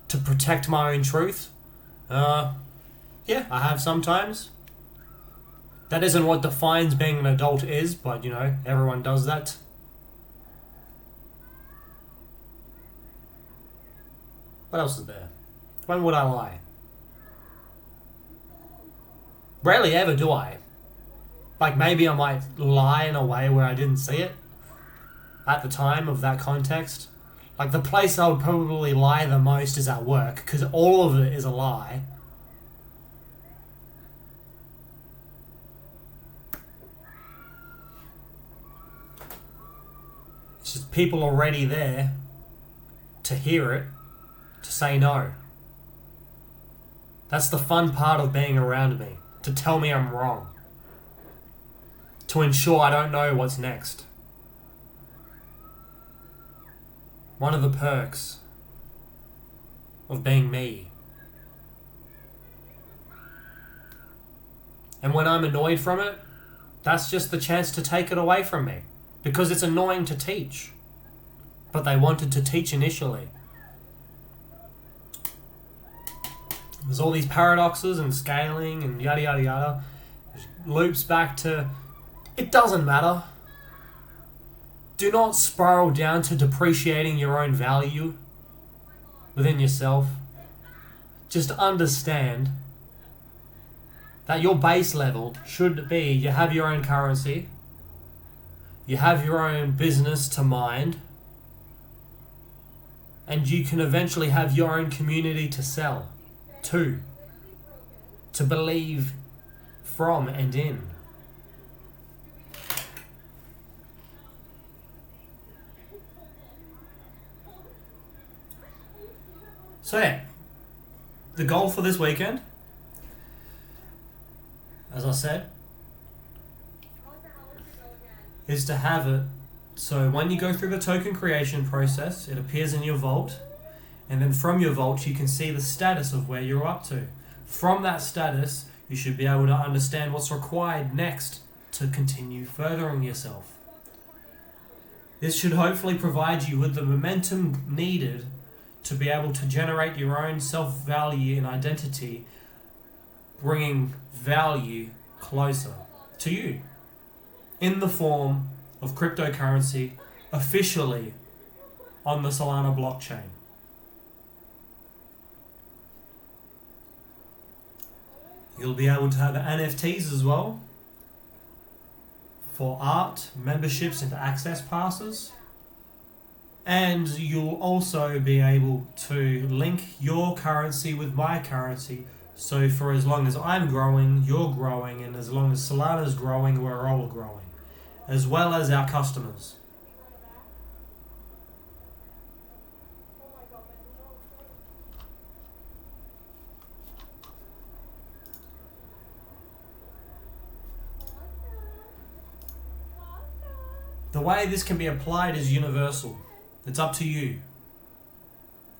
To protect my own truth? Yeah, I have sometimes. That isn't what defines being an adult is, but, you know, everyone does that. What else is there? When would I lie? Rarely ever do I. Like, maybe I might lie in a way where I didn't see it at the time of that context. Like, the place I would probably lie the most is at work, because all of it is a lie. It's just people already there to hear it, to say no. That's the fun part of being around me, to tell me I'm wrong. To ensure I don't know what's next. One of the perks of being me. And when I'm annoyed from it, that's just the chance to take it away from me. Because it's annoying to teach. But they wanted to teach initially. There's all these paradoxes and scaling and yada yada yada. It loops back to, it doesn't matter. Do not spiral down to depreciating your own value within yourself. Just understand that your base level should be, you have your own currency, you have your own business to mind, and you can eventually have your own community to sell to believe from and in. So yeah, the goal for this weekend, as I said, is to have it so when you go through the token creation process, it appears in your vault, and then from your vault you can see the status of where you're up to. From that status, you should be able to understand what's required next to continue furthering yourself. This should hopefully provide you with the momentum needed to be able to generate your own self-value and identity, bringing value closer to you in the form of cryptocurrency officially on the Solana blockchain. You'll be able to have NFTs as well for art, memberships and access passes. And you'll also be able to link your currency with my currency. So for as long as I'm growing, you're growing, and as long as Solana's growing, we're all growing, as well as our customers. The way this can be applied is universal. It's up to you.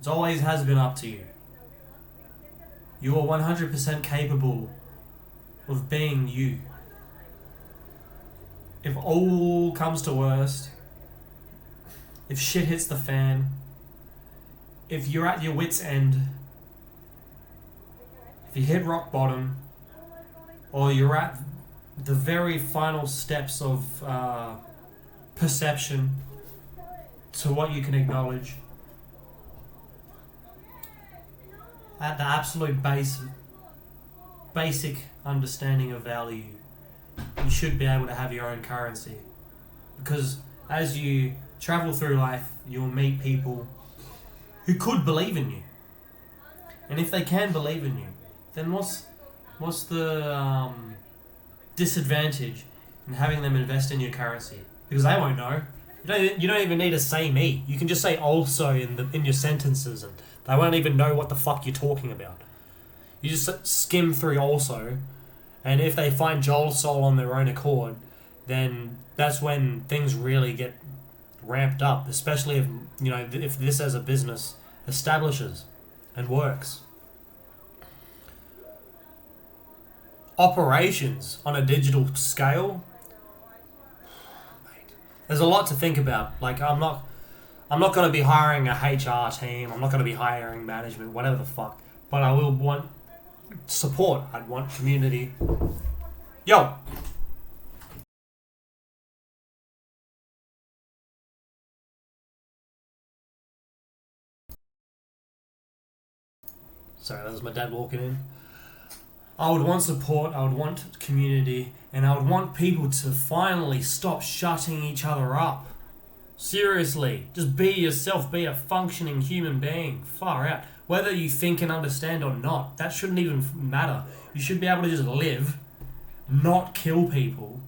It always has been up to you. You are 100% capable of being you. If all comes to worst, if shit hits the fan, if you're at your wit's end, if you hit rock bottom, or you're at the very final steps of perception to what you can acknowledge, at the absolute basic understanding of value, you should be able to have your own currency. Because as you travel through life, you'll meet people who could believe in you. And if they can believe in you, then what's the disadvantage in having them invest in your currency? Because they won't know. You don't even need to say me. You can just say also in your sentences, and they won't even know what the fuck you're talking about. You just skim through also, and if they find JAL Sol on their own accord, then that's when things really get ramped up. Especially if this as a business establishes and works. Operations on a digital scale. There's a lot to think about. Like, I'm not going to be hiring a HR team. I'm not going to be hiring management, whatever the fuck. But I will want support. I'd want community. Yo! Sorry, that was my dad walking in. I would want support, I would want community, and I would want people to finally stop shutting each other up. Seriously, just be yourself, be a functioning human being. Far out. Whether you think and understand or not, that shouldn't even matter. You should be able to just live, not kill people,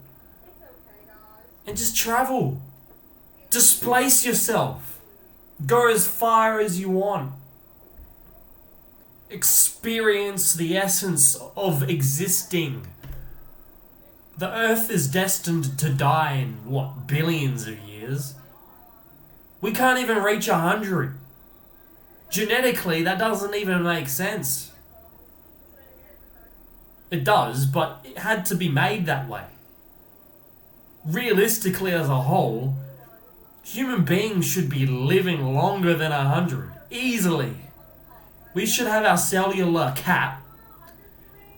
and just travel. Displace yourself. Go as far as you want. Experience the essence of existing. The Earth is destined to die in, billions of years? We can't even reach 100. Genetically, that doesn't even make sense. It does, but it had to be made that way. Realistically, as a whole, human beings should be living longer than 100. Easily. We should have our cellular cap,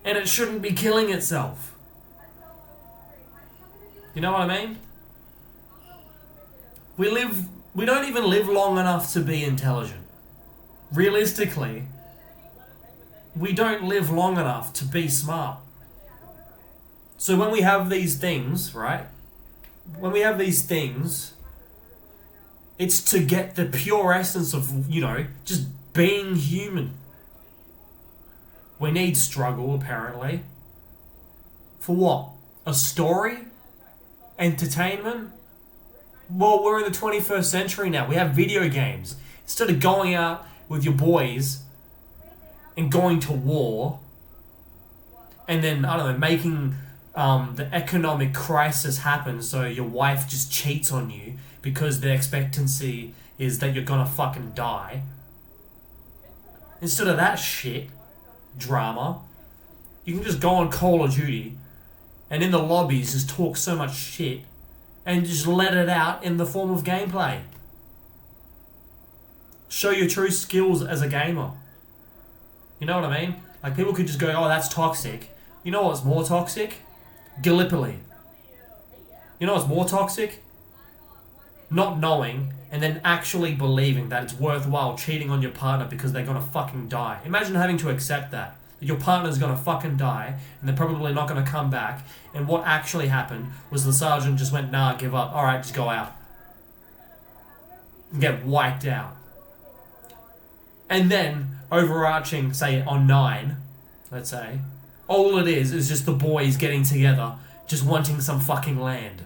and it shouldn't be killing itself. You know what I mean? We don't even live long enough to be intelligent. Realistically, we don't live long enough to be smart. So when we have these things, right? When we have these things, it's to get the pure essence of, just being human. We need struggle, apparently. For what? A story? Entertainment? Well, we're in the 21st century now. We have video games. Instead of going out with your boys and going to war, and then, I don't know, making the economic crisis happen so your wife just cheats on you because the expectancy is that you're gonna fucking die. Instead of that shit drama, you can just go on Call of Duty and in the lobbies just talk so much shit and just let it out in the form of gameplay. Show your true skills as a gamer. You know what I mean? Like, people could just go, oh, that's toxic. You know what's more toxic? Gallipoli. You know what's more toxic? Not knowing and then actually believing that it's worthwhile cheating on your partner because they're gonna fucking die. Imagine having to accept that your partner's gonna fucking die and they're probably not gonna come back, and what actually happened was the sergeant just went, nah, give up. Alright, just go out. And get wiped out. And then, overarching, say, on 9, let's say, all it is just the boys getting together, just wanting some fucking land.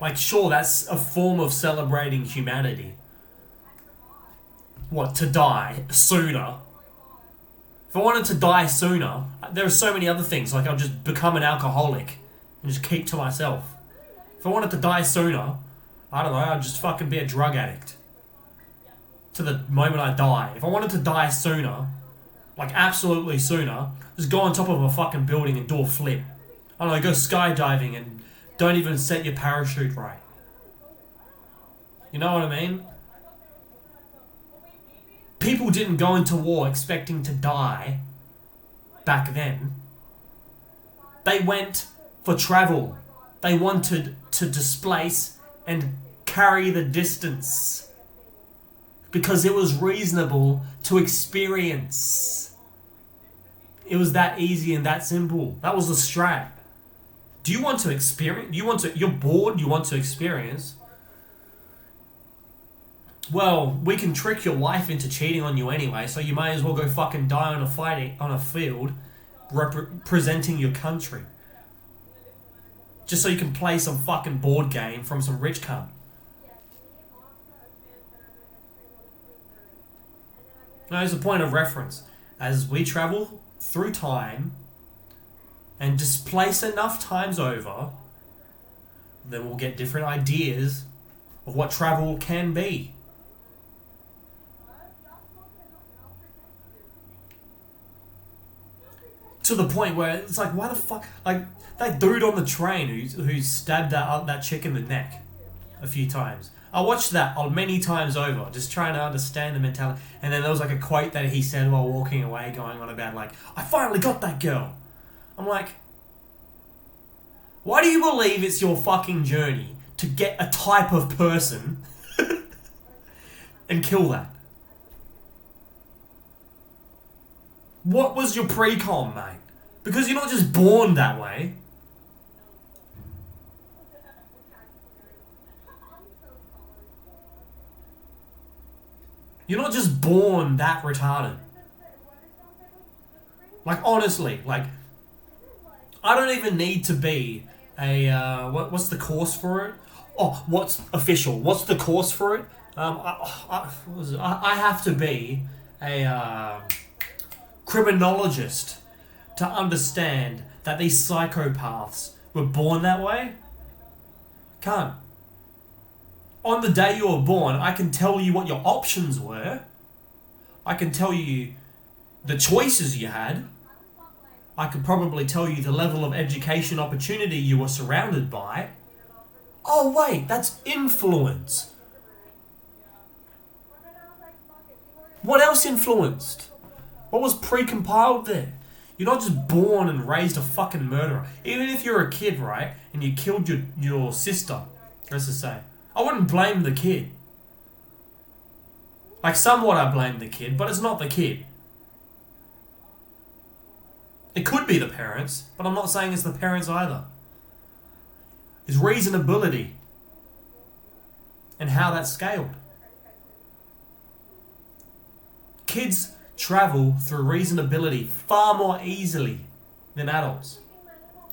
Like, sure, that's a form of celebrating humanity. What, to die sooner? If I wanted to die sooner, there are so many other things. Like, I'll just become an alcoholic and just keep to myself. If I wanted to die sooner, I don't know, I'd just fucking be a drug addict to the moment I die. If I wanted to die sooner, like absolutely sooner, just go on top of a fucking building and do a flip. I don't know, go skydiving and don't even set your parachute right. You know what I mean? People didn't go into war expecting to die back then. They went for travel. They wanted to displace and carry the distance because it was reasonable to experience. It was that easy and that simple. That was the strat. Do you want to experience? You're bored, you want to experience? Well, we can trick your wife into cheating on you anyway, so you may as well go fucking die on a field representing your country. Just so you can play some fucking board game from some rich cunt. Now, as a point of reference, as we travel through time and displace enough times over, then we'll get different ideas of what travel can be. To the point where it's like, why the fuck? Like, that dude on the train who stabbed that chick in the neck a few times. I watched that many times over, just trying to understand the mentality. And then there was like a quote that he said while walking away, going on about like, I finally got that girl. I'm like, why do you believe it's your fucking journey to get a type of person and kill that? What was your pre-com, mate? Because you're not just born that way. You're not just born that retarded. Like, honestly, like, I don't even need to be what's the course for it? Oh, what's official? What's the course for it? I have to be a criminologist to understand that these psychopaths were born that way. Can't. On the day you were born, I can tell you what your options were. I can tell you the choices you had. I could probably tell you the level of education opportunity you were surrounded by. Oh wait, that's influence. What else influenced? What was pre-compiled there? You're not just born and raised a fucking murderer. Even if you're a kid, right, and you killed your sister, let's just say, I wouldn't blame the kid. Like, somewhat I blame the kid, but it's not the kid. It could be the parents, but I'm not saying it's the parents either. It's reasonability and how that's scaled. Kids travel through reasonability far more easily than adults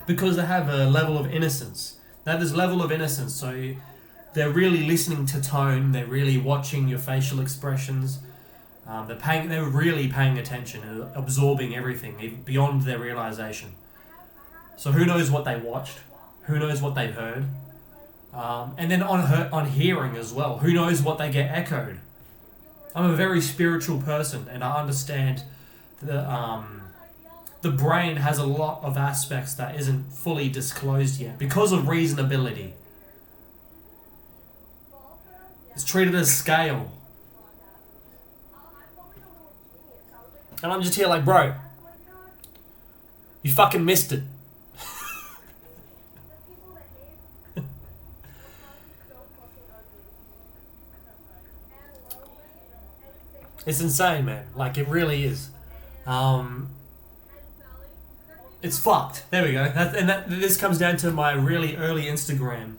because they have a level of innocence. They have this level of innocence, so they're really listening to tone. They're really watching your facial expressions. They're really paying attention and absorbing everything beyond their realization. So who knows what they watched? Who knows what they heard? And then on hearing as well, who knows what they get echoed? I'm a very spiritual person, and I understand the brain has a lot of aspects that isn't fully disclosed yet because of reasonability. It's treated as scale. And I'm just here like, bro, you fucking missed it. It's insane, man. Like, it really is. It's fucked. There we go. This comes down to my really early Instagram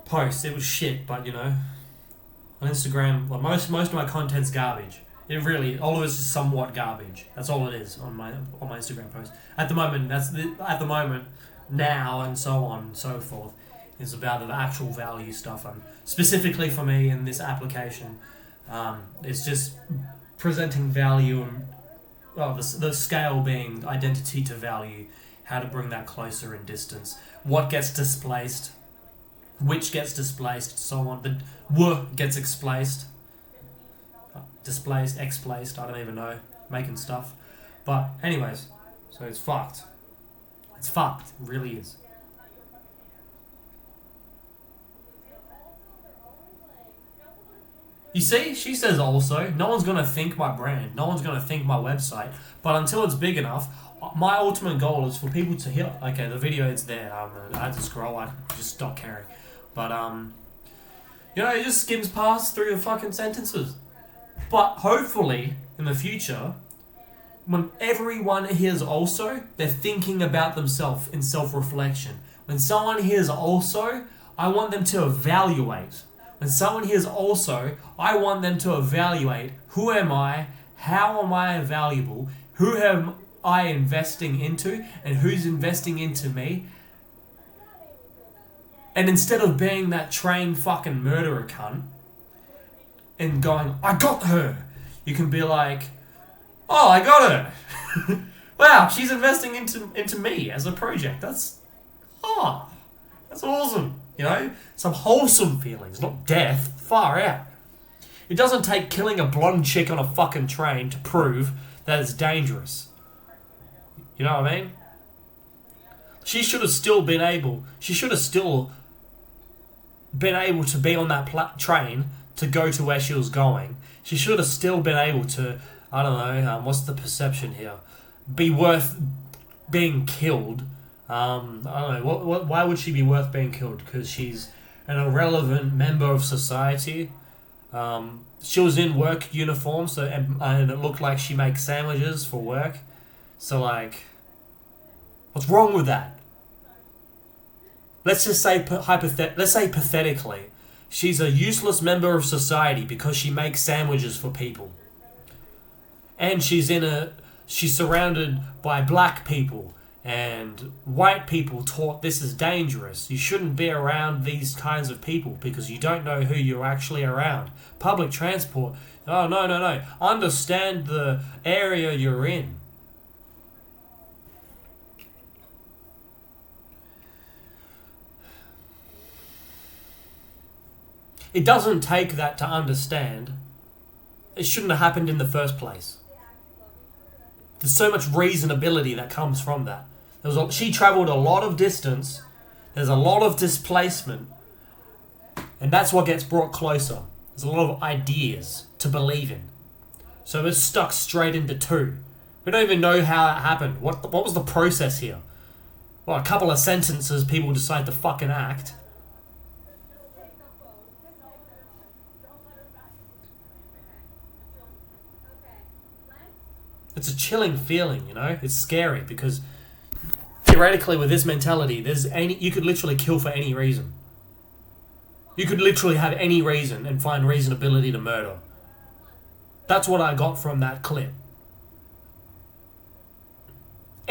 post. It was shit, but you know, on Instagram, well, most of my content's garbage. All of it's just somewhat garbage. That's all it is on my Instagram post. At the moment, now and so on and so forth. It's about the actual value stuff, and specifically for me in this application, it's just presenting value and the scale being identity to value, how to bring that closer in distance, what gets displaced, which gets displaced, so on. The w gets displaced, explaced, I don't even know, making stuff. But anyways, so it's fucked. It's fucked, it really is. You see, she says also, no one's going to think my brand, no one's going to think my website, but until it's big enough, my ultimate goal is for people to hear, okay, the video is there, I had to scroll, I just stopped caring, but, you know, it just skims past through the fucking sentences. But hopefully, in the future, when everyone hears also, they're thinking about themselves in self-reflection. When someone hears also, I want them to evaluate. When someone hears also, I want them to evaluate, who am I, how am I valuable, who am I investing into, and who's investing into me. And instead of being that trained fucking murderer cunt and going, I got her, you can be like, oh, I got her. Wow, she's investing into me as a project. That's awesome. You know, some wholesome feelings, not death. Far out. It doesn't take killing a blonde chick on a fucking train to prove that it's dangerous. You know what I mean? She should have still been able to be on that train to go to where she was going. She should have still been able to, I don't know, what's the perception here? Be worth being killed. I don't know. Why would she be worth being killed? Because she's an irrelevant member of society. She was in work uniform, and it looked like she makes sandwiches for work. So, like, what's wrong with that? Let's just say pathetically, she's a useless member of society because she makes sandwiches for people, and she's surrounded by black people. And white people taught this is dangerous. You shouldn't be around these kinds of people because you don't know who you're actually around. Public transport. Oh, no. Understand the area you're in. It doesn't take that to understand. It shouldn't have happened in the first place. There's so much reasonability that comes from that. She travelled a lot of distance. There's a lot of displacement. And that's what gets brought closer. There's a lot of ideas to believe in. So we're stuck straight into two. We don't even know how it happened. What was the process here? Well, a couple of sentences people decide to fucking act. It's a chilling feeling, you know? It's scary because theoretically with this mentality, you could literally kill for any reason. You could literally have any reason and find reasonability to murder. That's what I got from that clip.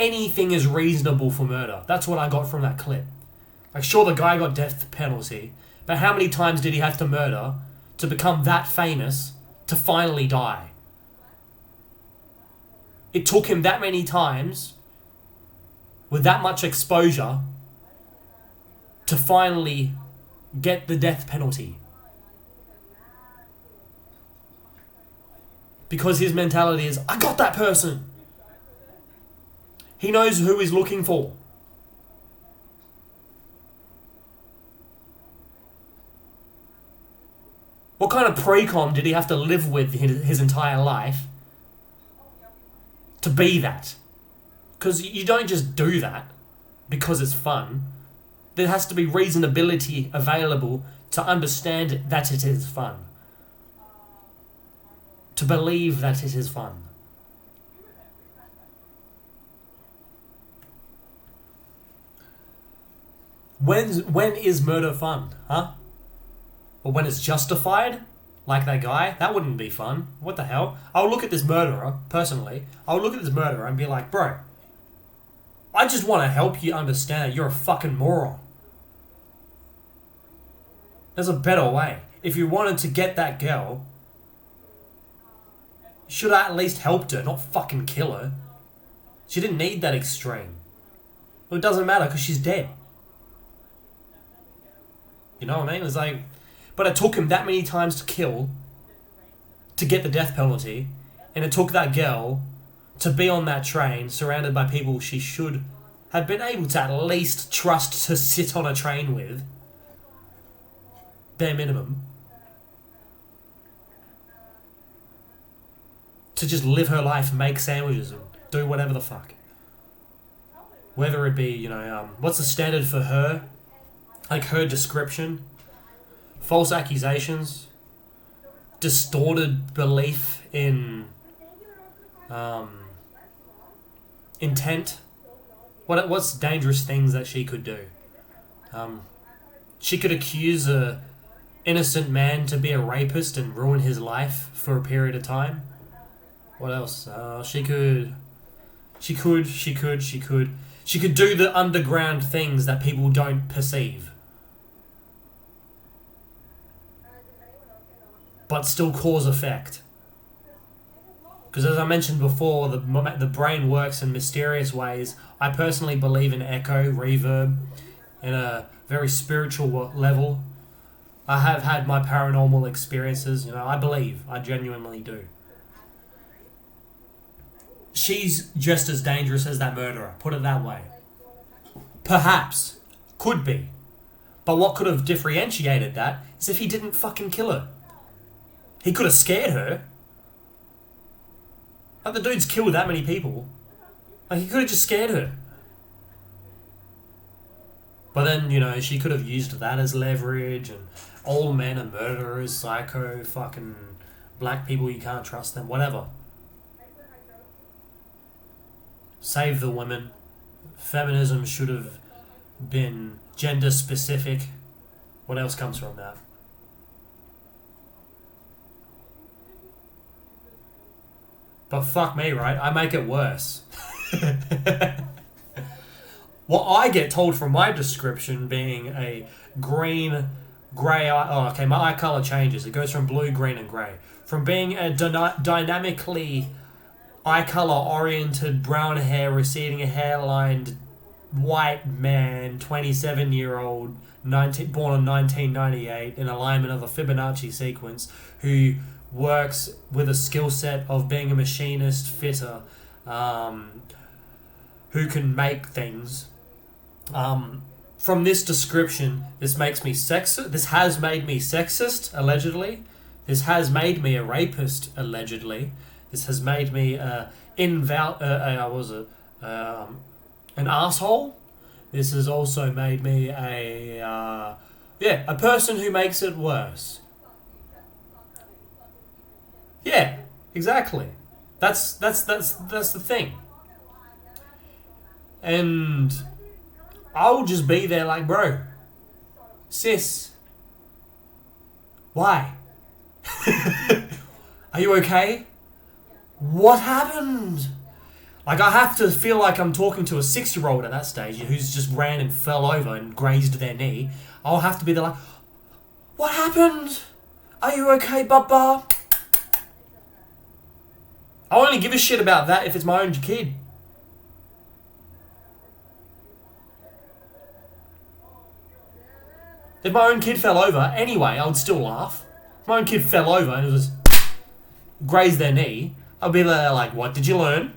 anything is reasonable for murder. That's what I got from that clip. Like, sure, the guy got death penalty, but how many times did he have to murder to become that famous to finally die? It took him that many times with that much exposure to finally get the death penalty. Because his mentality is, I got that person. He knows who he's looking for. What kind of pre-com did he have to live with his entire life to be that? Because you don't just do that because it's fun. There has to be reasonability available to understand that it is fun. To believe that it is fun. When is murder fun, huh? Or when it's justified, like that guy, that wouldn't be fun. What the hell? I would look at this murderer, personally, I would look at this murderer and be like, bro, I just want to help you understand that you're a fucking moron. There's a better way. If you wanted to get that girl, you should have at least helped her, not fucking kill her. She didn't need that extreme. Well, it doesn't matter because she's dead. You know what I mean? It's like, but it took him that many times to kill to get the death penalty, and it took that girl to be on that train surrounded by people she should have been able to at least trust to sit on a train with. Bare minimum. To just live her life, make sandwiches and do whatever the fuck. Whether it be, what's the standard for her? Like her description, false accusations, distorted belief in intent. What's dangerous things that she could do? She could accuse a innocent man to be a rapist and ruin his life for a period of time. What else? She could do the underground things that people don't perceive. But still cause effect. Because as I mentioned before, the brain works in mysterious ways. I personally believe in echo, reverb, in a very spiritual level. I have had my paranormal experiences, I genuinely do. She's just as dangerous as that murderer, put it that way. Perhaps. Could be. But what could have differentiated that is if he didn't fucking kill her. He could have scared her. Like, the dude's killed that many people. Like, he could have just scared her. But then, she could have used that as leverage, and old men are murderers, psycho, fucking black people, you can't trust them, whatever. Save the women. Feminism should have been gender specific. What else comes from that? But fuck me, right? I make it worse. What I get told from my description being a green, grey eye... Oh, okay, my eye colour changes. It goes from blue, green and grey. From being a dynamically eye colour oriented, brown hair, receding hairline, white man, 27-year-old, born in 1998, in alignment of a Fibonacci sequence, who works with a skill set of being a machinist, fitter, who can make things. From this description, this makes me sexist. This has made me sexist, allegedly. This has made me a rapist, allegedly. This has made me an asshole. This has also made me a person who makes it worse. Yeah, exactly. That's the thing. And I'll just be there like, bro, sis, why? Are you okay? What happened? Like, I have to feel like I'm talking to a 6-year-old at that stage who's just ran and fell over and grazed their knee. I'll have to be there like, what happened? Are you okay, Bubba? I'll only give a shit about that if it's my own kid. If my own kid fell over, anyway, I would still laugh. If my own kid fell over and it was grazed their knee, I'd be there like, what did you learn?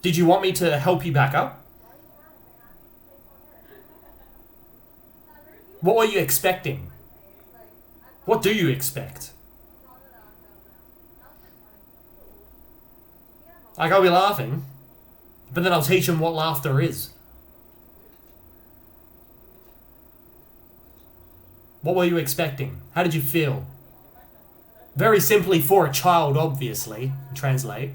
Did you want me to help you back up? What were you expecting? What do you expect? Like, I'll be laughing, but then I'll teach them what laughter is. What were you expecting? How did you feel? Very simply, for a child, obviously, translate.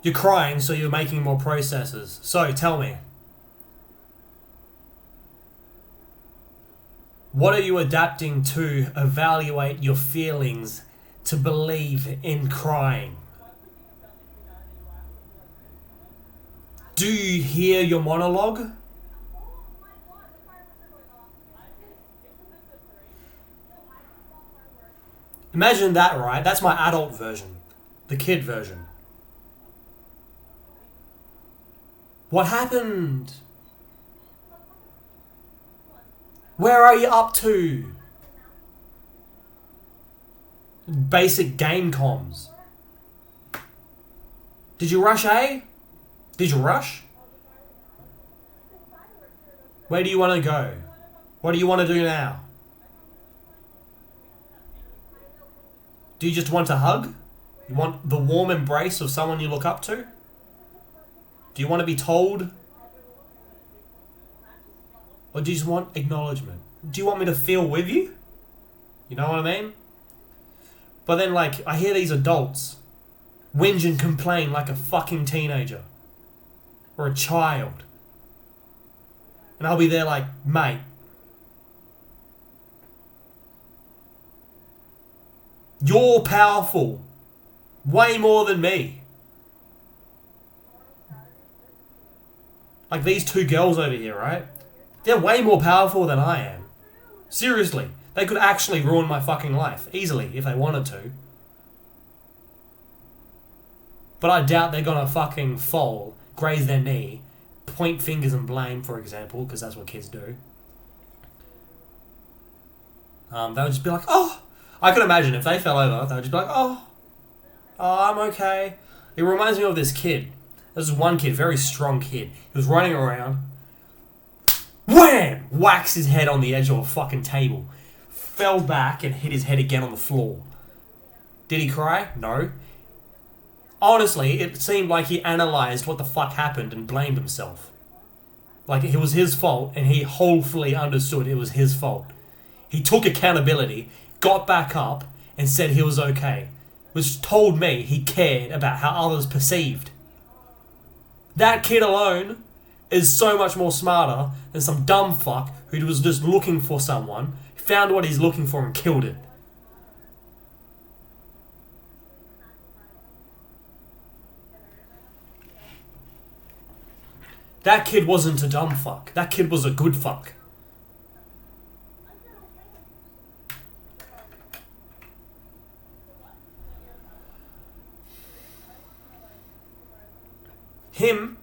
You're crying, so you're making more processes. So, tell me. What are you adapting to evaluate your feelings to believe in crying? Do you hear your monologue? Imagine that, right? That's my adult version. The kid version. What happened? Where are you up to? Basic game comms. Did you rush A? Did you rush? Where do you want to go? What do you want to do now? Do you just want a hug? You want the warm embrace of someone you look up to? Do you want to be told? Or do you just want acknowledgement? Do you want me to feel with you? You know what I mean? But then, like, I hear these adults whinge and complain like a fucking teenager. Or a child. And I'll be there like, mate. You're powerful. Way more than me. Like these two girls over here, right? They're way more powerful than I am. Seriously. They could actually ruin my fucking life. Easily, if they wanted to. But I doubt they're gonna fucking fall, graze their knee, point fingers and blame, for example, because that's what kids do. They would just be like, oh. I could imagine if they fell over, they would just be like, oh, I'm okay. It reminds me of this kid. This is one kid, very strong kid. He was running around. Wham! Whacks his head on the edge of a fucking table. Fell back and hit his head again on the floor. Did he cry? No. Honestly, it seemed like he analysed what the fuck happened and blamed himself. Like it was his fault and he wholly understood it was his fault. He took accountability, got back up and said he was okay. Which told me he cared about how others perceived. That kid alone is so much more smarter than some dumb fuck who was just looking for someone, found what he's looking for and killed it. That kid wasn't a dumb fuck. That kid was a good fuck. Him,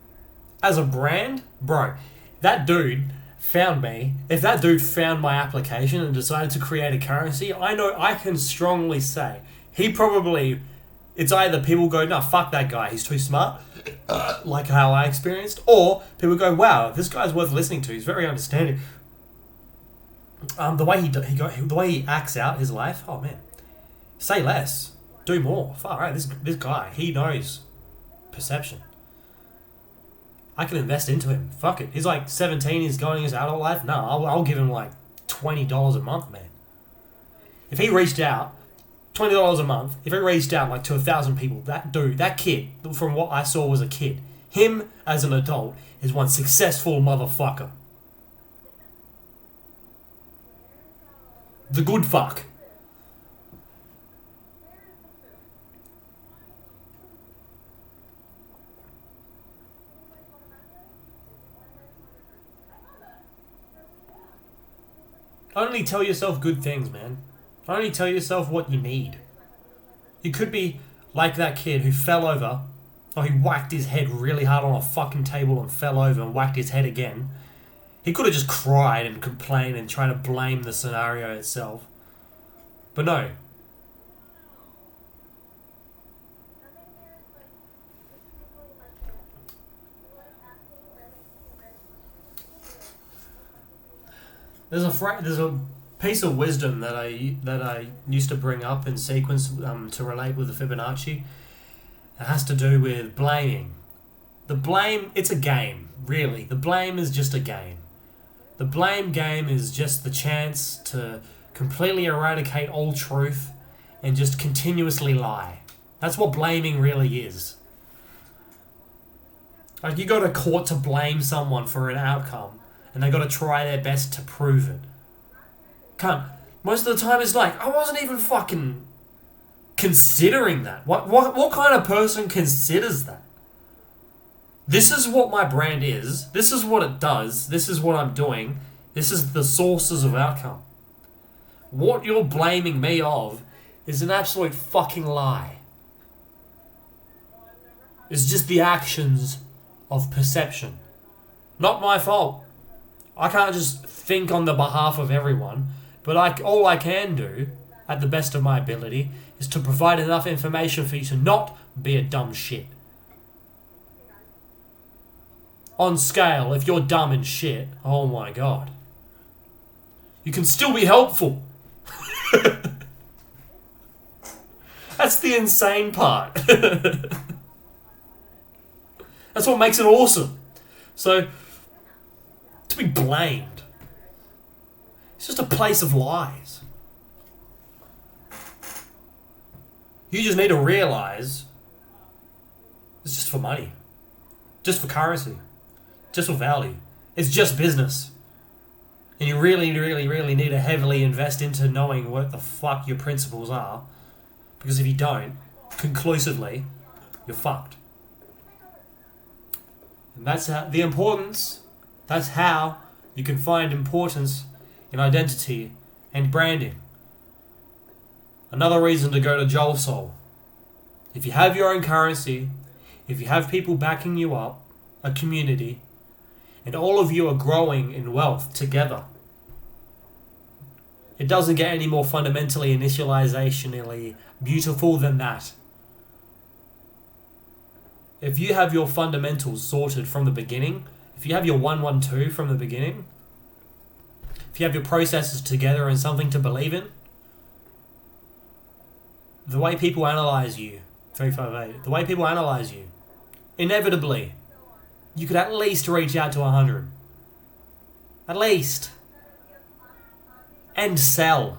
as a brand, bro, that dude found me. If that dude found my application and decided to create a currency, I know I can strongly say he probably, it's either people go, no, fuck that guy, he's too smart, like how I experienced, or people go, wow, this guy's worth listening to, he's very understanding. The way the way he acts out his life, oh man, say less, do more. Far right, this guy, he knows perception. I can invest into him. Fuck it. He's like 17, he's going his adult life. No, I'll give him like $20 a month, man. If he reached out, $20 a month, if he reached out like to 1,000 people, that dude, that kid, from what I saw was a kid, him as an adult is one successful motherfucker. The good fuck. Only tell yourself good things, man. Only tell yourself what you need. You could be like that kid who fell over, or he whacked his head really hard on a fucking table and fell over and whacked his head again. He could have just cried and complained and tried to blame the scenario itself. But no. There's a piece of wisdom that I used to bring up in sequence to relate with the Fibonacci. It has to do with blaming. The blame, it's a game, really. The blame is just a game. The blame game is just the chance to completely eradicate all truth and just continuously lie. That's what blaming really is. Like, you go to court to blame someone for an outcome, and they got to try their best to prove it. Can't. Most of the time it's like, I wasn't even fucking considering that. What kind of person considers that? This is what my brand is. This is what it does. This is what I'm doing. This is the sources of outcome. What you're blaming me of is an absolute fucking lie. It's just the actions of perception. Not my fault. I can't just think on the behalf of everyone, but all I can do, at the best of my ability, is to provide enough information for you to not be a dumb shit. On scale, if you're dumb and shit, oh my god. You can still be helpful. That's the insane part. That's what makes it awesome. So, to be blamed, it's just a place of lies. You just need to realize it's just for money. Just for currency. Just for value. It's just business. And you really, really, really need to heavily invest into knowing what the fuck your principles are. Because if you don't, conclusively, you're fucked. And that's how that's how you can find importance in identity and branding. Another reason to go to JAL Soul. If you have your own currency, if you have people backing you up, a community, and all of you are growing in wealth together, it doesn't get any more fundamentally initializationally beautiful than that. If you have your fundamentals sorted from the beginning, if you have your 112 from the beginning, if you have your processes together and something to believe in, the way people analyze you, 358, the way people analyze you, inevitably, you could at least reach out to 100. At least. And sell.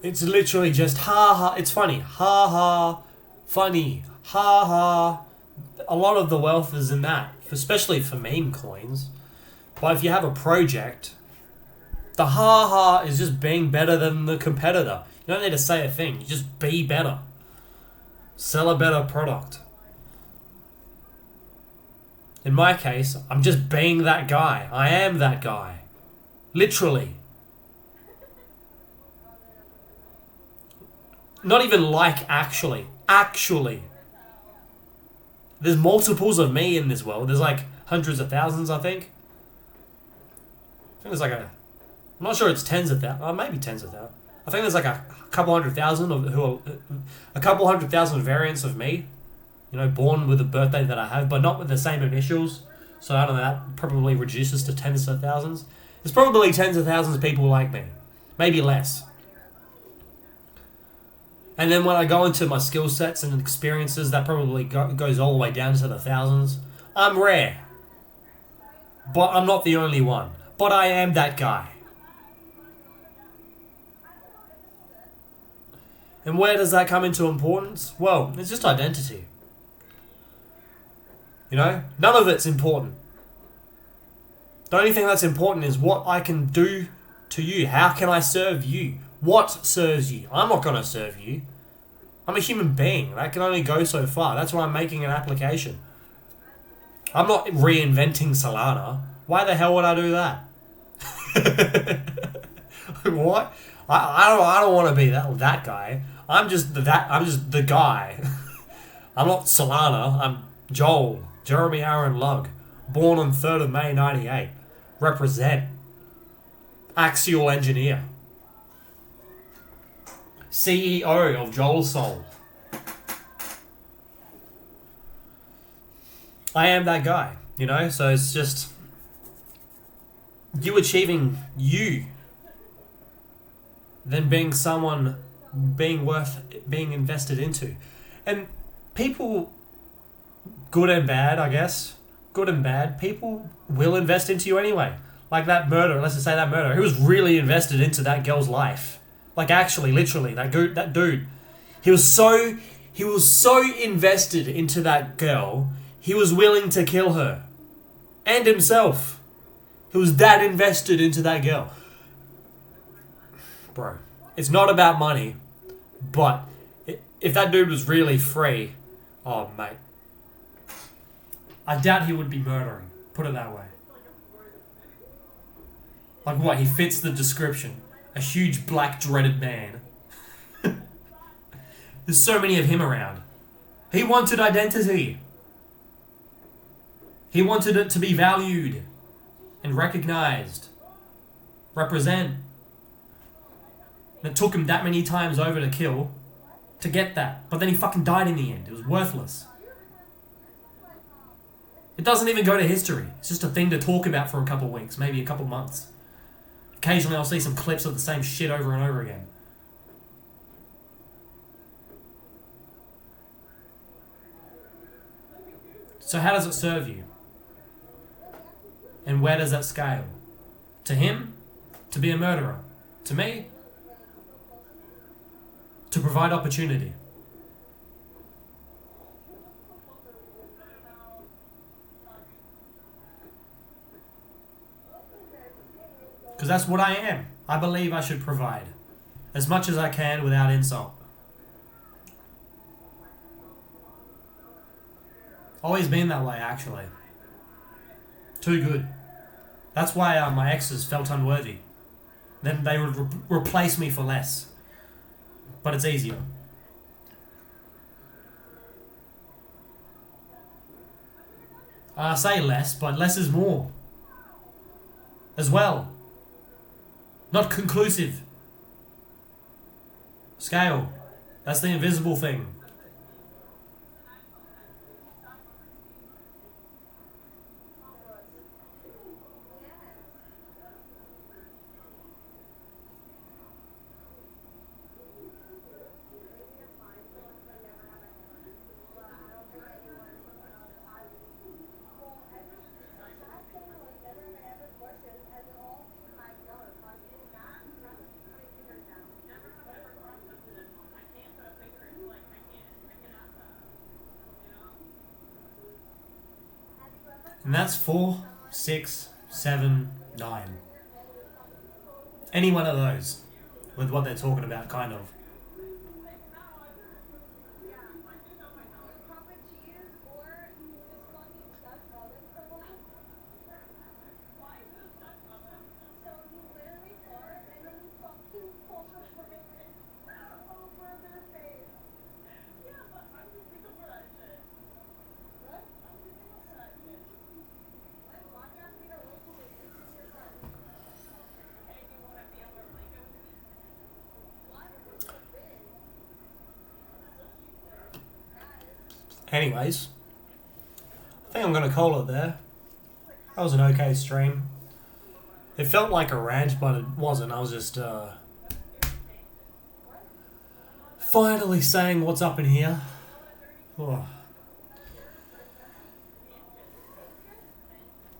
It's literally just ha ha. It's funny. Ha ha. Funny. Ha ha. A lot of the wealth is in that, especially for meme coins. But if you have a project, the ha ha is just being better than the competitor. You don't need to say a thing. You just be better. Sell a better product. In my case, I'm just being that guy. I am that guy. Literally. Not even like actually. Actually. There's multiples of me in this world. There's like hundreds of thousands, I think. I think there's like I'm not sure it's tens of thousands. Maybe tens of thousands. I think there's like a couple hundred thousand a couple hundred thousand variants of me. You know, born with the birthday that I have, but not with the same initials. So I don't know, that probably reduces to tens of thousands. There's probably tens of thousands of people like me. Maybe less. And then when I go into my skill sets and experiences, that probably goes all the way down to the thousands. I'm rare. But I'm not the only one. But I am that guy. And where does that come into importance? Well, it's just identity. You know? None of it's important. The only thing that's important is what I can do to you. How can I serve you? What serves you? I'm not going to serve you. I'm a human being. That can only go so far. That's why I'm making an application. I'm not reinventing Solana. Why the hell would I do that? What? I don't want to be that guy. I'm just the guy. I'm not Solana. I'm Joel, Jeremy Aaron Lugg, born on 3rd of May 98. Represent. Axial engineer. CEO of Joel Soul. I am that guy, you know? So it's just you achieving you, then being someone being worth being invested into. And people, good and bad, I guess, good and bad, people will invest into you anyway. Like that murderer, let's just say that murderer, he was really invested into that girl's life. Like actually, literally, that dude. He was so invested into that girl, he was willing to kill her. And himself. He was that invested into that girl. Bro, it's not about money, but if that dude was really free, oh mate, I doubt he would be murdering. Put it that way. Like what? He fits the description. A huge black dreaded man. There's so many of him around. He wanted identity. He wanted it to be valued and recognized. Represent. And it took him that many times over to kill to get that. But then he fucking died in the end. It was worthless. It doesn't even go to history. It's just a thing to talk about for a couple of weeks, maybe a couple of months. Occasionally I'll see some clips of the same shit over and over again. So how does it serve you? And where does that scale? To him? To be a murderer? To me? To provide opportunity. Because that's what I am. I believe I should provide as much as I can without insult. Always been that way, actually. Too good. That's why my exes felt unworthy. Then they would replace me for less. But it's easier. I say less, but less is more. As well. Not conclusive. Scale. That's the invisible thing. And that's 4, 6, 7, 9. Any one of those with what they're talking about, kind of. Anyways, I think I'm going to call it there. That was an okay stream. It felt like a rant, but it wasn't. I was just finally saying what's up in here. Oh.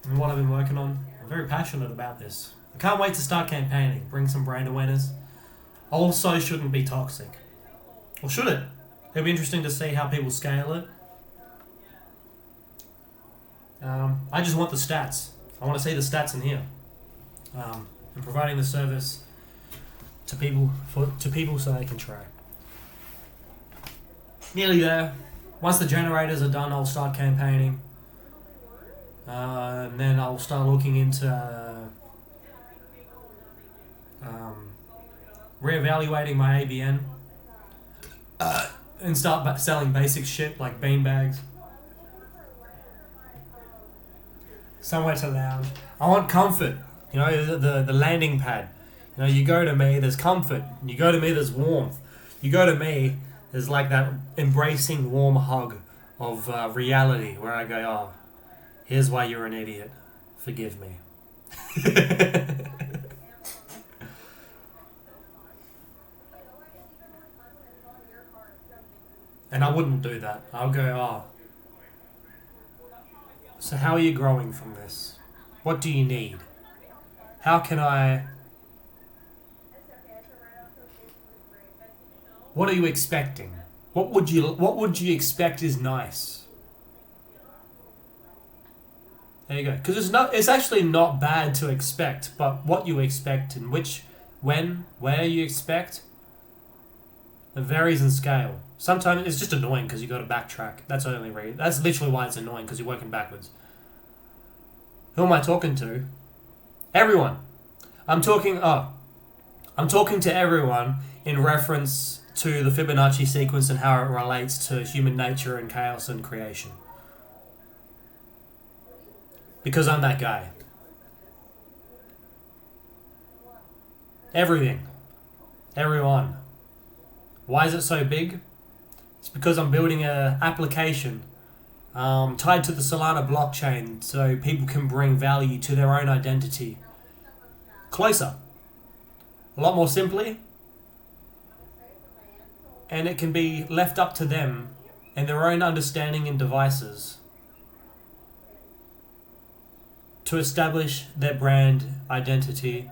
And what I've been working on. I'm very passionate about this. I can't wait to start campaigning, bring some brand awareness. Also shouldn't be toxic. Or should it? It'll be interesting to see how people scale it. I just want the stats. I want to see the stats in here. And providing the service to people so they can trade. Nearly there. Once the generators are done, I'll start campaigning. And then I'll start looking into reevaluating my ABN and start selling basic shit like beanbags. Somewhere to lounge. I want comfort. You know, the landing pad. You know, you go to me, there's comfort. You go to me, there's warmth. You go to me, there's like that embracing warm hug of reality where I go, oh, here's why you're an idiot. Forgive me. And I wouldn't do that. I'll go, oh, so how are you growing from this? What do you need? How can I... What are you expecting? What would you expect is nice? There you go. Because it's actually not bad to expect, but what you expect and where you expect, it varies in scale. Sometimes it's just annoying because you got to backtrack. That's literally why it's annoying, because you're working backwards. Who am I talking to? Everyone. I'm talking to everyone in reference to the Fibonacci sequence and how it relates to human nature and chaos and creation. Because I'm that guy. Everything. Everyone. Why is it so big? It's because I'm building an application tied to the Solana blockchain so people can bring value to their own identity closer. A lot more simply. And it can be left up to them and their own understanding and devices to establish their brand identity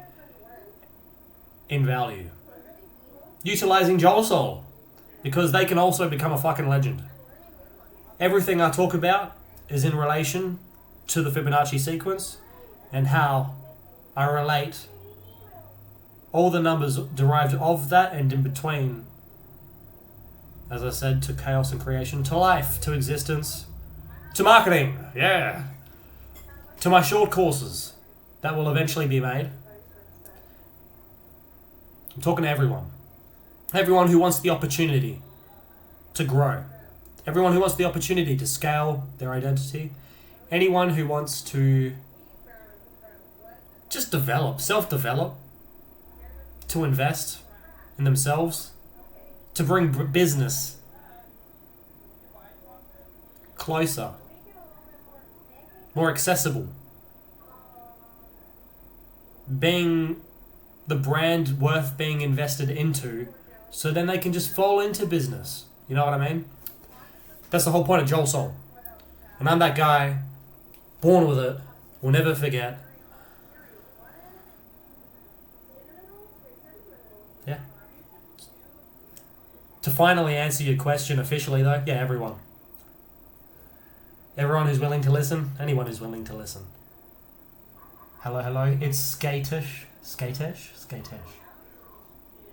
in value. Utilizing JAL, because they can also become a fucking legend. Everything I talk about is in relation to the Fibonacci sequence and how I relate all the numbers derived of that and in between, as I said, to chaos and creation, to life, to existence, to marketing, to my short courses that will eventually be made. I'm talking to everyone. Everyone who wants the opportunity to grow. Everyone who wants the opportunity to scale their identity. Anyone who wants to just develop, self-develop, to invest in themselves, to bring business closer, more accessible, being the brand worth being invested into, so then they can just fall into business. You know what I mean? That's the whole point of JAL. And I'm that guy, born with it, will never forget. Yeah. To finally answer your question officially though, yeah, everyone. Everyone who's willing to listen, anyone who's willing to listen. Hello, it's Skatish. Skatish?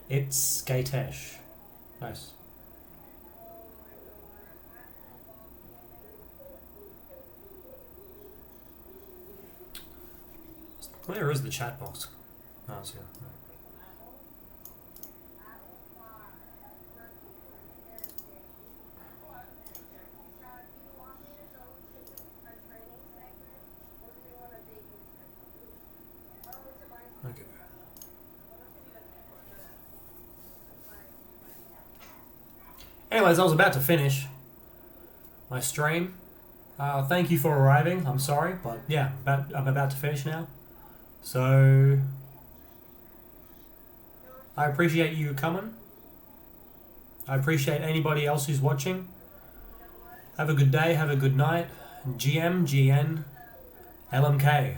It's Skatish. Nice. Where is the chat box? Oh, it's here. Okay. Anyways, I was about to finish my stream. Thank you for arriving. I'm sorry, but yeah, I'm about to finish now. So I appreciate you coming. I appreciate anybody else who's watching. Have a good day, have a good night. GM, GN, LMK.